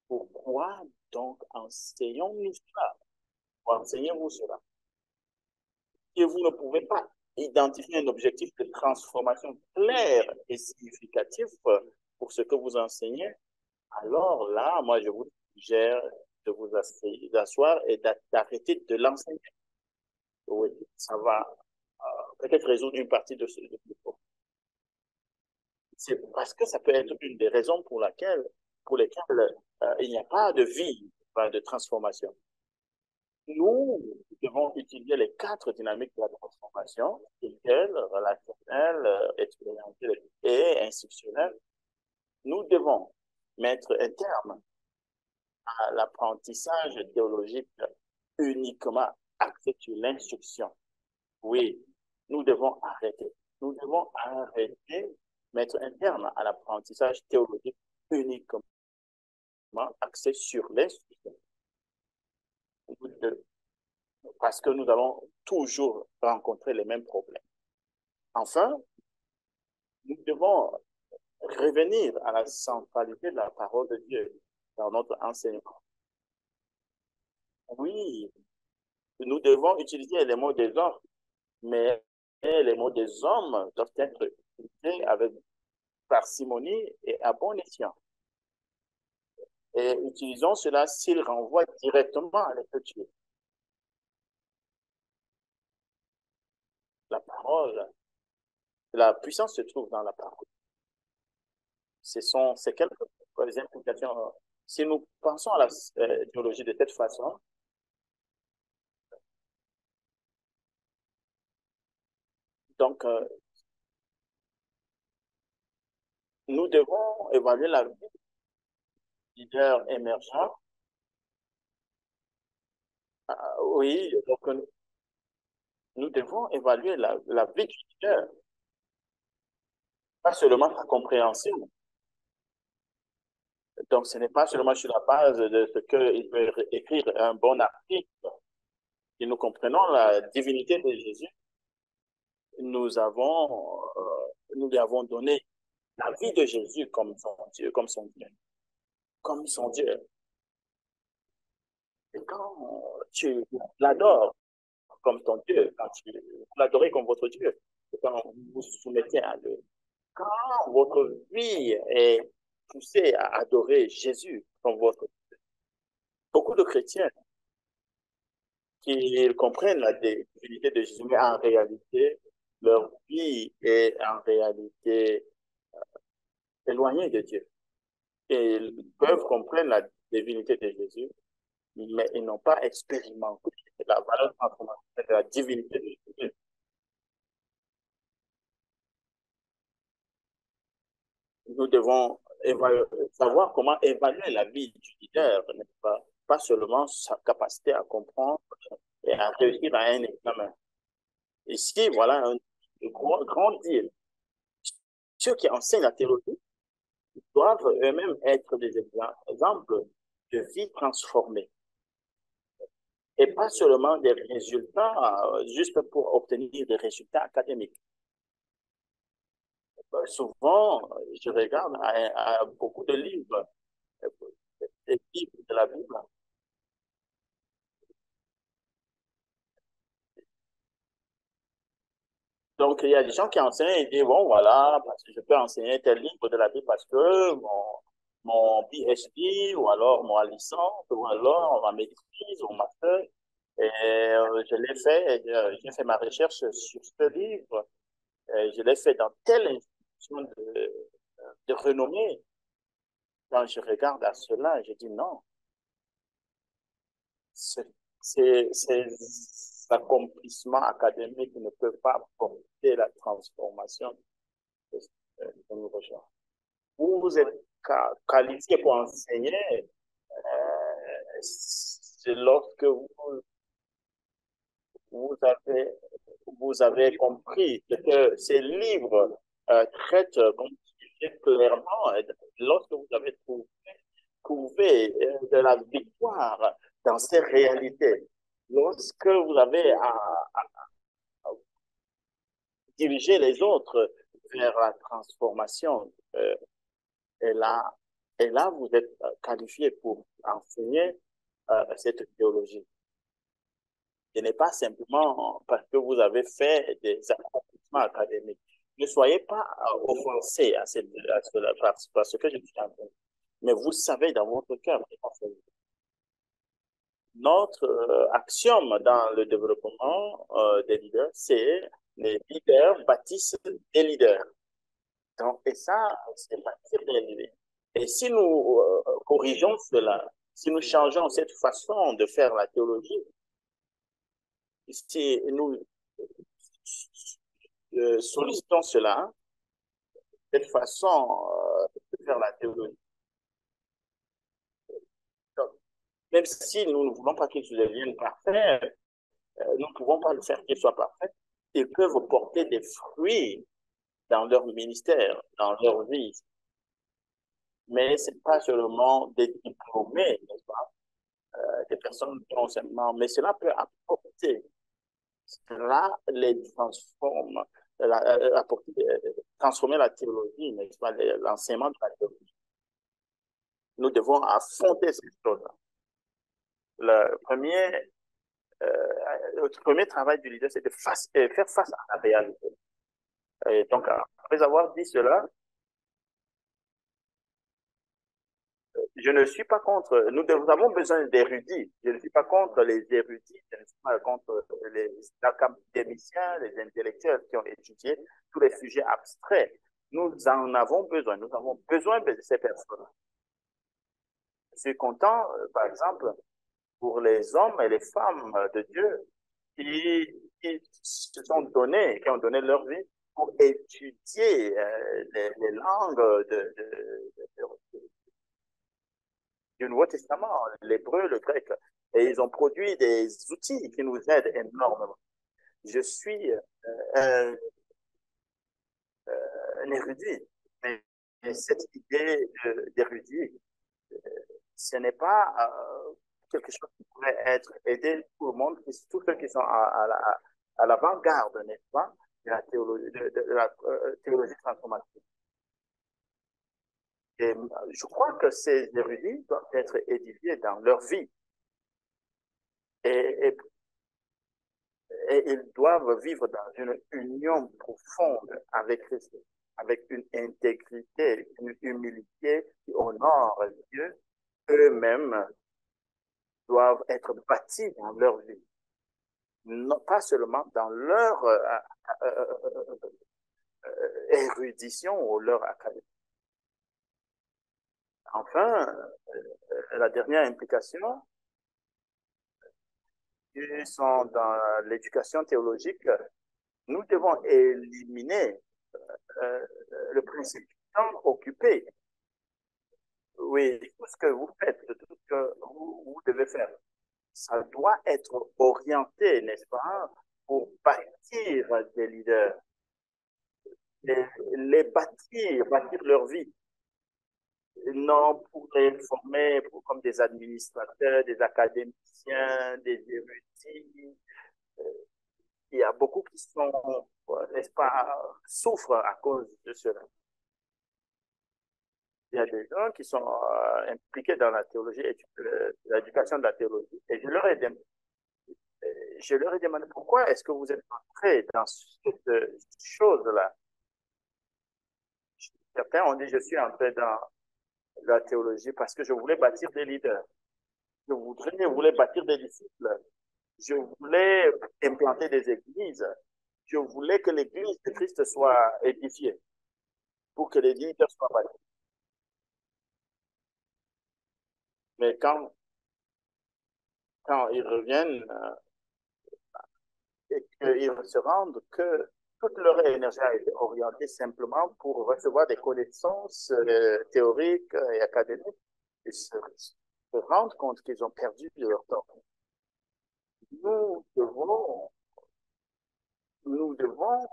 pourquoi donc enseignons-nous cela? Enseignez-vous cela. Si vous ne pouvez pas identifier un objectif de transformation clair et significatif pour ce que vous enseignez, alors là, moi, je vous suggère de vous asseoir et d'arrêter de l'enseigner. Oui, ça va peut-être résoudre une partie de ce problème. C'est parce que ça peut être une des raisons pour lesquelles il n'y a pas de vie, de transformation. Nous devons utiliser les 4 dynamiques de la transformation, spirituelle, relationnelle, expérientielle et institutionnelle. Nous devons mettre un terme à l'apprentissage théologique uniquement axé sur l'instruction. Oui, nous devons arrêter. Nous devons arrêter, mettre un terme à l'apprentissage théologique uniquement axé sur l'instruction. Parce que nous allons toujours rencontrer les mêmes problèmes. Enfin, Nous devons revenir à la centralité de la parole de Dieu dans notre enseignement. Oui, nous devons utiliser les mots des hommes, mais les mots des hommes doivent être utilisés avec parcimonie et à bon escient. Et utilisons cela s'il renvoie directement à l'écriture. La parole, la puissance se trouve dans la parole. C'est quelques implications. Si nous pensons à la théologie de cette façon, donc nous devons évaluer la vie du leader émergent. Oui, donc nous devons évaluer la vie du leader, pas seulement sa compréhension. Donc, ce n'est pas seulement sur la base de ce qu'il peut écrire un bon article. Si nous comprenons la divinité de Jésus, nous lui avons donné la vie de Jésus comme son Dieu, comme son Dieu, comme son Dieu. Et quand tu l'adores comme ton Dieu, quand tu l'adorez comme votre Dieu, quand vous vous soumettez à lui, quand votre vie est poussée à adorer Jésus comme votre Dieu, beaucoup de chrétiens qui comprennent la divinité de Jésus, mais en réalité, leur vie est en réalité éloignée de Dieu. Et ils peuvent comprendre la divinité de Jésus, mais ils n'ont pas expérimenté la valeur transformatrice de la divinité de Jésus. Nous devons savoir comment évaluer la vie du leader, n'est-ce pas? Pas seulement sa capacité à comprendre et à réussir à un examen. Ici, voilà un grand deal. Ceux qui enseignent la théologie doivent eux-mêmes être des exemples de vie transformée et pas seulement des résultats juste pour obtenir des résultats académiques. Souvent, je regarde à beaucoup de livres, des livres de la Bible. Donc, il y a des gens qui enseignent et disent, bon, voilà, parce que je peux enseigner tel livre de la Bible parce que mon PhD ou alors mon licence ou alors ma maîtrise ou ma master, et je l'ai fait, j'ai fait ma recherche sur ce livre, et je l'ai fait dans telle institution de renommée. Quand je regarde à cela, je dis non, c'est- ces accomplissements académiques ne peuvent pas porter la transformation de nos gens. Vous êtes qualifié pour enseigner, c'est lorsque vous avez, vous avez compris que ces livres traitent, comme tu disais clairement, lorsque vous avez trouvé de la victoire dans ces réalités, lorsque vous avez à diriger les autres vers la transformation, et là, et là, vous êtes qualifié pour enseigner cette théologie. Ce n'est pas simplement parce que vous avez fait des accomplissements académiques. Ne soyez pas offensés à cela par ce que je suis en train de dire. Mais vous savez dans votre cœur, notre axiome dans le développement des leaders, c'est les leaders bâtissent des leaders. Donc, et ça, c'est bâtir des leaders. Et si nous corrigeons cela, si nous changeons cette façon de faire la théologie, si nous sollicitons cela, cette façon de faire la théologie, donc, même si nous ne voulons pas qu'ils deviennent parfaits, nous ne pouvons pas le faire qu'ils soient parfaits, ils peuvent porter des fruits dans leur ministère, dans leur vie. Mais ce n'est pas seulement des diplômés, n'est-ce pas? Des personnes qui ont seulement, mais cela peut apporter, cela les transforme. apporter, transformer la théologie, n'est-ce pas, l'enseignement de la théologie. Nous devons affronter ces choses-là. Le premier, le premier travail du leader, c'est de faire face à la réalité. Et donc, après avoir dit cela, je ne suis pas contre, nous avons besoin d'érudits. Je ne suis pas contre les érudits, je ne suis pas contre les académiciens, les intellectuels qui ont étudié tous les sujets abstraits. Nous en avons besoin, nous avons besoin de ces personnes. Je suis content, par exemple, pour les hommes et les femmes de Dieu qui se sont donnés, qui ont donné leur vie pour étudier les langues du Nouveau Testament, l'hébreu, le grec. Et ils ont produit des outils qui nous aident énormément. Je suis un, un érudit, mais cette idée d'érudit, ce n'est pas quelque chose qui pourrait être aider tout le monde, tous ceux qui sont à l'avant-garde, n'est-ce pas, de la théologie, de la théologie transformative. Et je crois que ces érudits doivent être édifiés dans leur vie. Et, et, et ils doivent vivre dans une union profonde avec Christ, avec une intégrité, une humilité qui honore Dieu. Eux-mêmes doivent être bâtis dans leur vie, non pas seulement dans leur érudition ou leur académie. Enfin, la dernière implication, ils sont dans l'éducation théologique. Nous devons éliminer le principe du temps occupé. Oui, tout ce que vous faites, tout ce que vous devez faire, ça doit être orienté, n'est-ce pas, pour bâtir des leaders, les bâtir leur vie, non pour les former comme des administrateurs, des académiciens, des érudits. Il y a beaucoup qui sont, n'est-ce pas, souffrent à cause de cela. Il y a des gens qui sont impliqués dans la théologie et l'éducation de la théologie. Et je leur ai demandé pourquoi est-ce que vous êtes entrés dans cette chose-là. Certains ont dit je suis entré dans la théologie parce que je voulais bâtir des leaders. Je voulais bâtir des disciples. Je voulais implanter des églises. Je voulais que l'église de Christ soit édifiée pour que les leaders soient bâtis. Mais quand ils reviennent et qu'ils se rendent que toute leur énergie a été orientée simplement pour recevoir des connaissances théoriques et académiques, ils se rendent compte qu'ils ont perdu leur temps. Nous devons, nous devons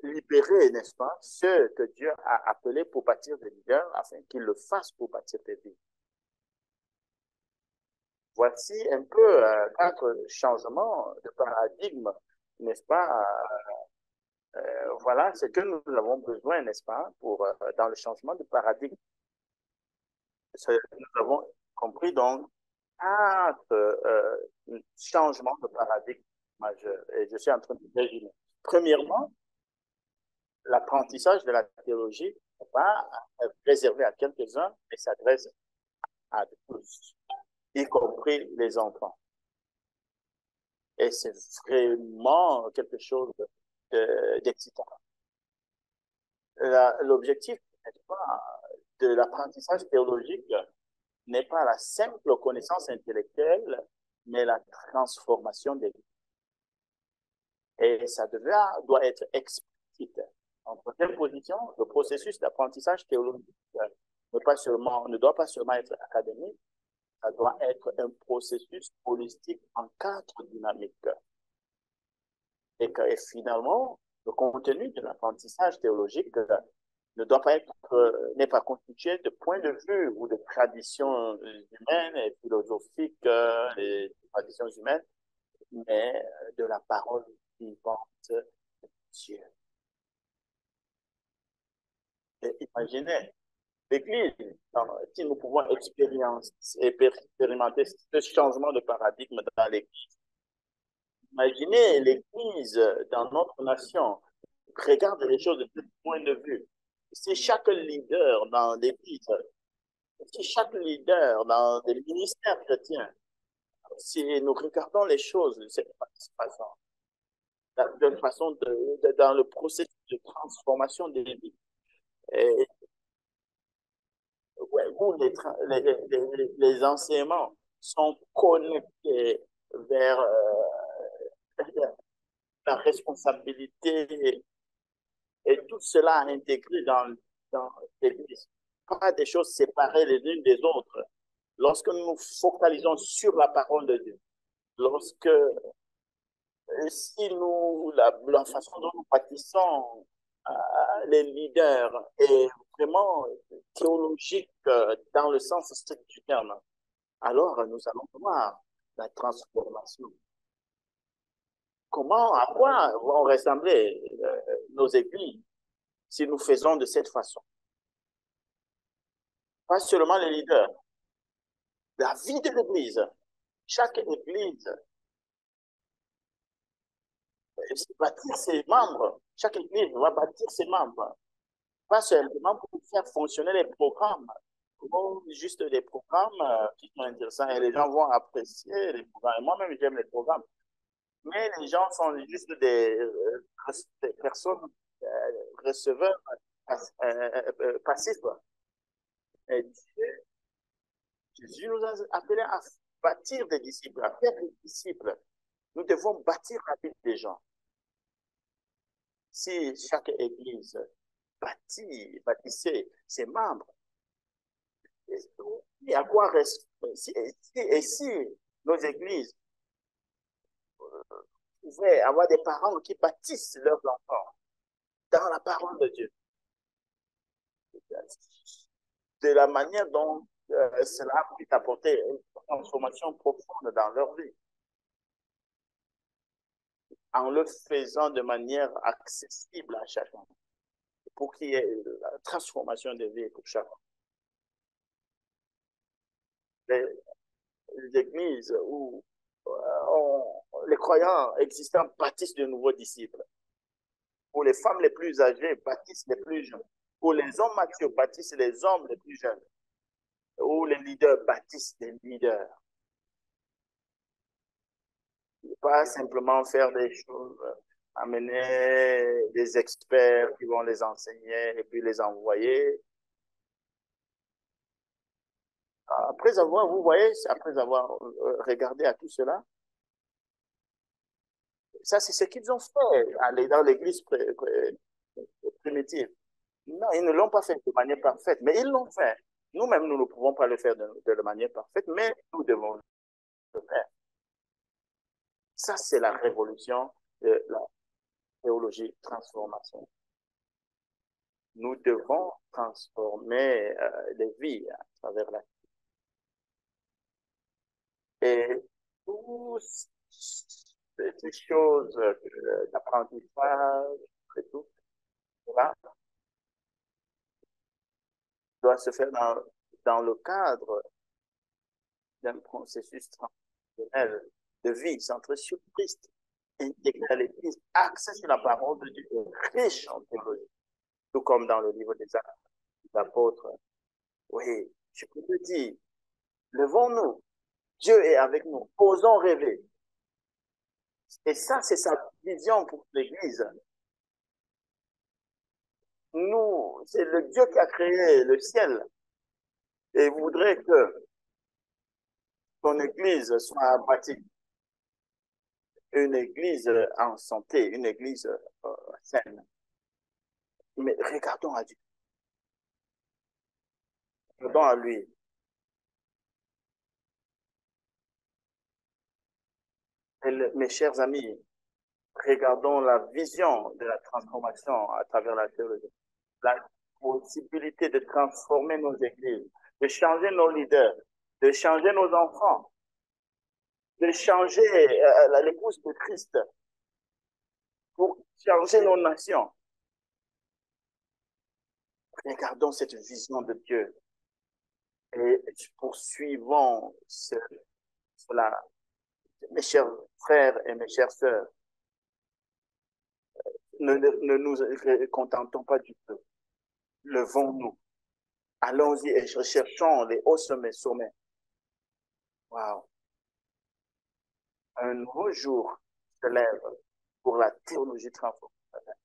libérer, n'est-ce pas, ceux que Dieu a appelés pour bâtir des leaders afin qu'ils le fassent pour bâtir des vies. Voici un peu quatre changements de paradigme, n'est-ce pas? Voilà ce que nous avons besoin, n'est-ce pas, pour, dans le changement de paradigme. Nous avons compris donc quatre changements de paradigme majeurs. Et je suis en train de résumer. Premièrement, l'apprentissage de la théologie n'est pas réservé à quelques-uns, mais s'adresse à tous, y compris les enfants. Et c'est vraiment quelque chose d'excitant. L'objectif, n'est-ce pas, de l'apprentissage théologique n'est pas la simple connaissance intellectuelle, mais la transformation des vies. Et ça doit être explicite. En première position, le processus d'apprentissage théologique ne doit pas seulement être académique, ça doit être un processus holistique en quatre dynamiques. Et finalement, le contenu de l'apprentissage théologique n'est pas constitué de points de vue ou de traditions humaines et philosophiques et traditions humaines, mais de la parole vivante de Dieu. Imaginez l'Église, si nous pouvons expérimenter ce changement de paradigme dans l'Église. Imaginez l'Église dans notre nation. Regarde les choses de ce point de vue. Si chaque leader dans l'Église, si chaque leader dans des ministères chrétiens, si nous regardons les choses de cette façon, dans le processus de transformation des vies, et, ouais, où les enseignements sont connectés vers la responsabilité et tout cela intégré dans l'Église. Pas des choses séparées les unes des autres. Lorsque nous nous focalisons sur la parole de Dieu, lorsque si nous, la façon dont nous bâtissons les leaders est vraiment théologique dans le sens strict du terme, alors nous allons voir la transformation. Comment, à quoi vont ressembler nos églises si nous faisons de cette façon? Pas seulement les leaders, la vie de l'église. Chaque église bâtir ses membres. Chaque église va bâtir ses membres. Pas seulement pour faire fonctionner les programmes, ou juste des programmes qui sont intéressants et les gens vont apprécier les programmes. Moi-même, j'aime les programmes. Mais les gens sont juste des personnes receveurs passifs. Et Jésus nous a appelés à bâtir des disciples, à faire des disciples. Nous devons bâtir la vie des gens. Si chaque église bâtissait ses membres, et à quoi reste, si nos églises pouvaient avoir des parents qui bâtissent leurs enfants dans la parole de Dieu, de la manière dont cela peut apporter une transformation profonde dans leur vie, en le faisant de manière accessible à chacun, pour qu'il y ait la transformation de vie pour chacun. Les églises où les croyants existants bâtissent de nouveaux disciples. Pour les femmes les plus âgées, bâtissent les plus jeunes. Pour les hommes matures, bâtissent les hommes les plus jeunes. Où les leaders bâtissent des leaders. Pas simplement faire des choses, amener des experts qui vont les enseigner et puis les envoyer. Après avoir, vous voyez, après avoir regardé à tout cela, ça c'est ce qu'ils ont fait aller dans l'église primitive. Non, ils ne l'ont pas fait de manière parfaite, mais ils l'ont fait. Nous-mêmes, nous ne pouvons pas le faire de manière parfaite, mais nous devons le faire. Ça, c'est la révolution de la théologie transformation. Nous devons transformer les vies à travers la vie. Et toutes ces choses d'apprentissage et tout, cela doit se faire dans le cadre d'un processus transitionnel de vie centré sur Christ, intégré à l'Église, axé sur la parole de Dieu, riche en théologie, tout comme dans le livre des Actes des Apôtres. Oui, je peux te dire, levons-nous, Dieu est avec nous, osons rêver. Et ça, c'est sa vision pour l'Église. Nous, c'est le Dieu qui a créé le ciel et voudrait que ton Église soit bâtie. Une Église en santé, une Église saine. Mais regardons à Dieu. Regardons à lui. Mes chers amis, regardons la vision de la transformation à travers la théologie. La possibilité de transformer nos églises, de changer nos leaders, de changer nos enfants, de changer l'épouse de Christ pour changer nos nations. Regardons cette vision de Dieu et poursuivons cela. Mes chers frères et mes chères sœurs, ne nous contentons pas du peu. Levons-nous. Allons-y et recherchons les hauts sommets. Wow. Un nouveau jour se lève pour la théologie transformationnelle.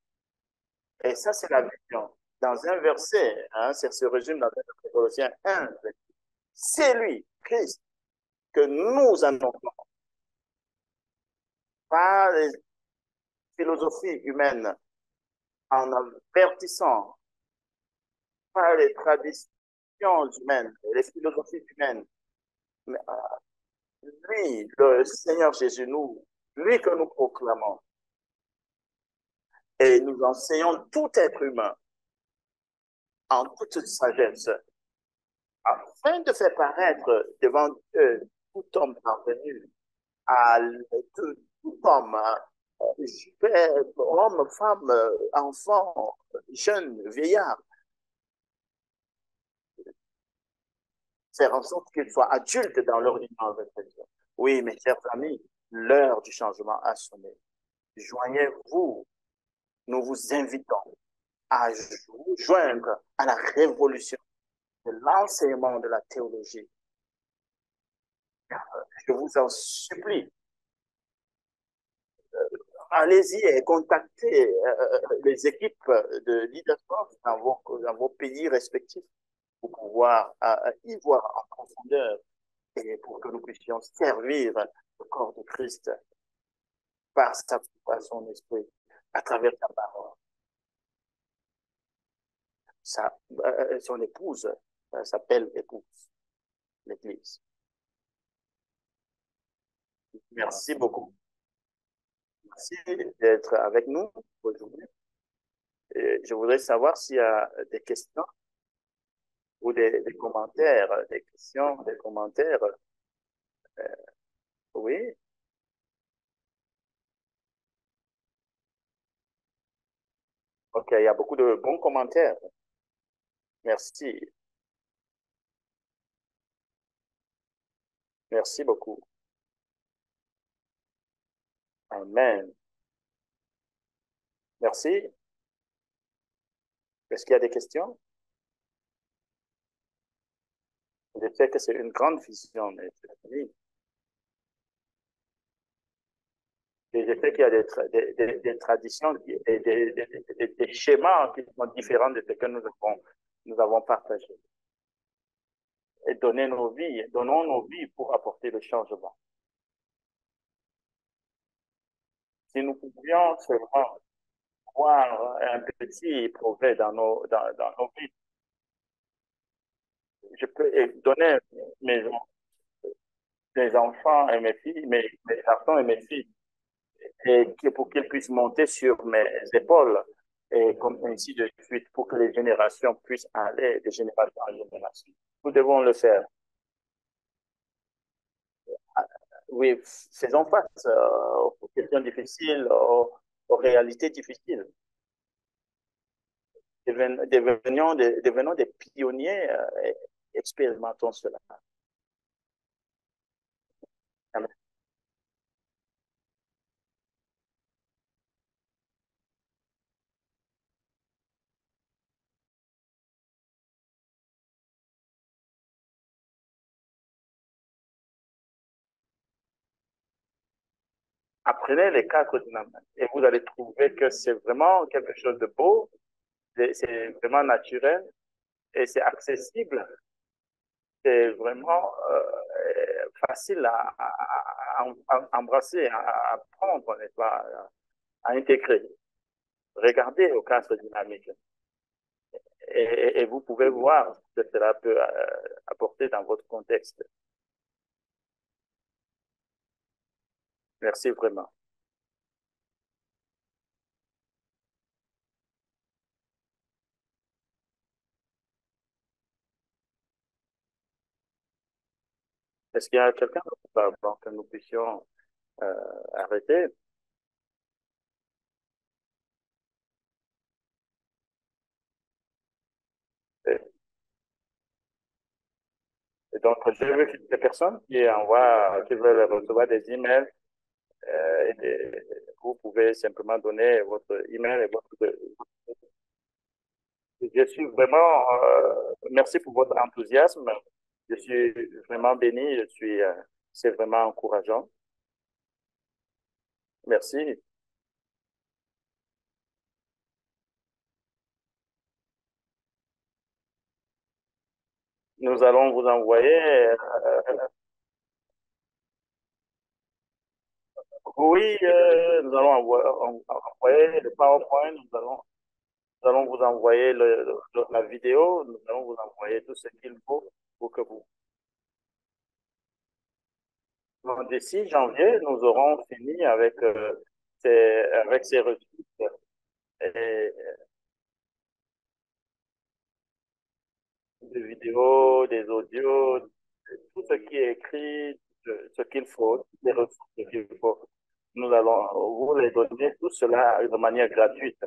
Et ça, c'est la vision. Dans un verset, hein, c'est ce régime dans Colossiens 1, c'est lui, Christ, que nous annonçons, pas les philosophies humaines, en avertissant, pas les traditions humaines, les philosophies humaines, mais lui, le Seigneur Jésus, lui que nous proclamons, et nous enseignons tout être humain en toute sagesse, afin de faire paraître devant eux tout homme parvenu à tout homme, homme, femme, enfant, jeune, vieillard, faire en sorte qu'ils soient adultes dans leur union avec Dieu. Oui, mes chers amis, l'heure du changement a sonné. Joignez-vous, nous vous invitons à vous joindre à la révolution de l'enseignement de la théologie. Je vous en supplie, allez-y et contactez les équipes de leadership dans vos pays respectifs pour pouvoir y voir en profondeur et pour que nous puissions servir le corps de Christ par son esprit, à travers sa parole. Son épouse s'appelle épouse, l'Église. Merci beaucoup. Merci d'être avec nous aujourd'hui. Je voudrais savoir s'il y a des questions ou des commentaires, des questions, des commentaires. Oui, ok, il y a beaucoup de bons commentaires. Merci, merci beaucoup. Amen. Merci. Est-ce qu'il y a des questions? Je sais que c'est une grande vision, mais oui. Et je sais qu'il y a des traditions et des schémas qui sont différents de ce que nous avons partagé. Et donnons nos vies pour apporter le changement. Si nous pouvions seulement voir un petit progrès dans nos vies, je peux donner mes, mes enfants et mes filles, mes garçons et mes filles, et pour qu'ils puissent monter sur mes épaules, et comme ainsi de suite, pour que les générations puissent aller de génération en génération. Nous devons le faire. Oui, faisons face aux questions difficiles, aux réalités difficiles. Devenons des pionniers et expérimentons cela. Apprenez les quatre dynamiques et vous allez trouver que c'est vraiment quelque chose de beau, c'est vraiment naturel et c'est accessible. C'est vraiment facile à embrasser, à prendre, n'est-ce pas, à intégrer. Regardez au cadre dynamique et vous pouvez voir ce que cela peut apporter dans votre contexte. Merci vraiment. Est-ce qu'il y a quelqu'un avant que nous puissions arrêter? Donc, je veux des personnes qui envoient, qui veulent recevoir des emails. Vous pouvez simplement donner votre email et votre. Je suis vraiment. Merci pour votre enthousiasme. Je suis vraiment béni. C'est vraiment encourageant. Merci. Nous allons vous envoyer. Oui, nous allons envoyer le PowerPoint. Nous allons vous envoyer la vidéo. Nous allons vous envoyer tout ce qu'il faut pour que vous. Donc, d'ici janvier, nous aurons fini avec ces ressources et des vidéos, des audios, tout ce qui est écrit, ce qu'il faut, les ressources qu'il faut. Nous allons vous les donner tout cela de manière gratuite.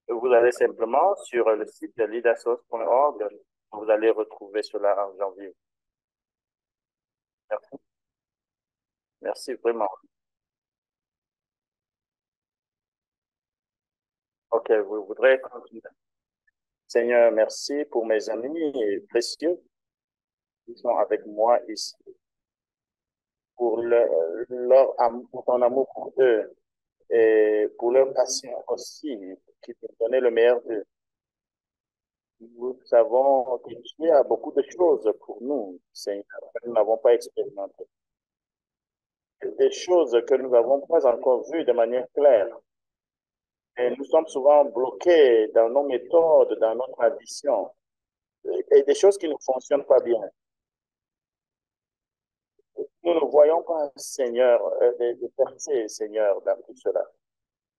Vous allez simplement sur le site de leadassos.org, vous allez retrouver cela en janvier. Merci, merci vraiment. Ok, vous voudrez continuer. Seigneur, merci pour mes amis précieux qui sont avec moi ici, pour pour ton amour pour eux et pour leur passion aussi, qui te donner le meilleur d'eux. Nous savons que tu as beaucoup de choses pour nous, Seigneur, que nous n'avons pas expérimentées. Des choses que nous n'avons pas encore vues de manière claire. Et nous sommes souvent bloqués dans nos méthodes, dans nos traditions, et des choses qui ne fonctionnent pas bien. Nous ne voyons pas, Seigneur, des percées, Seigneur, dans tout cela.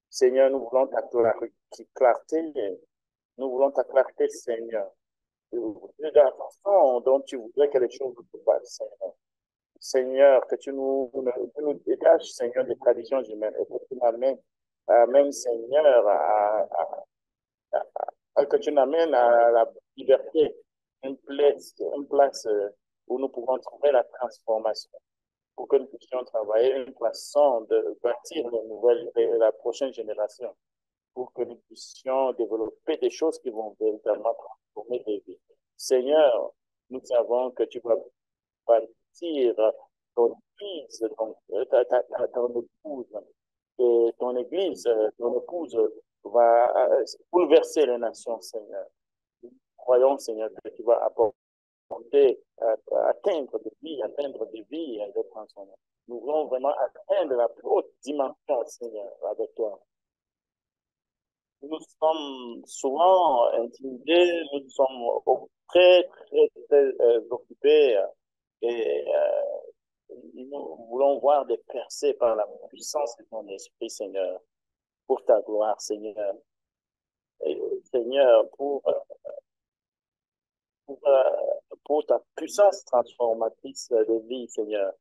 Seigneur, nous voulons ta clarté, nous voulons ta clarté, Seigneur. De la façon dont tu voudrais que les choses se passent, Seigneur. Seigneur, que tu nous détaches, Seigneur, des traditions humaines et que tu m'amènes, même, Seigneur, que tu n'amènes à la liberté, une place où nous pouvons trouver la transformation, pour que nous puissions travailler une façon de bâtir la prochaine génération, pour que nous puissions développer des choses qui vont véritablement transformer des vies. Seigneur, nous savons que tu vas bâtir ton église, ton épouse, et ton épouse va bouleverser les nations, Seigneur. Croyons, Seigneur, que tu vas apporter, atteindre des vies et des transformations. Nous voulons vraiment atteindre la plus haute dimension, Seigneur, avec toi. Nous sommes souvent intimidés, nous sommes très occupés et nous voulons voir des percées par la puissance de ton esprit, Seigneur, pour ta gloire, Seigneur. Et, Seigneur, pour, euh, pour ta puissance transformatrice de vie, Seigneur,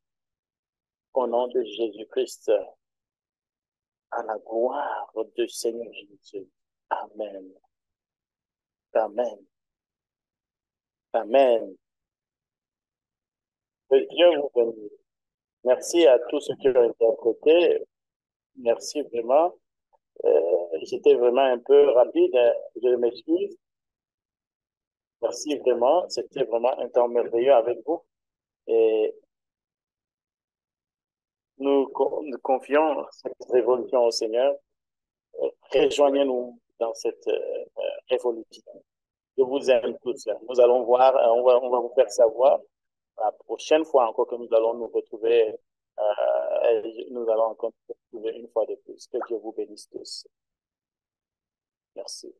au nom de Jésus-Christ, à la gloire du Seigneur Jésus. Amen. Amen. Amen. Que Dieu vous bénisse. Merci à tous ceux qui ont interprété. Merci vraiment. J'étais vraiment un peu rapide. Je m'excuse. Merci vraiment. C'était vraiment un temps merveilleux avec vous. Et nous confions cette révolution au Seigneur. Rejoignez-nous dans cette révolution. Je vous aime tous. Nous allons voir, on va vous faire savoir la prochaine fois encore que nous allons nous retrouver. Nous allons encore nous retrouver une fois de plus. Que Dieu vous bénisse tous. Merci.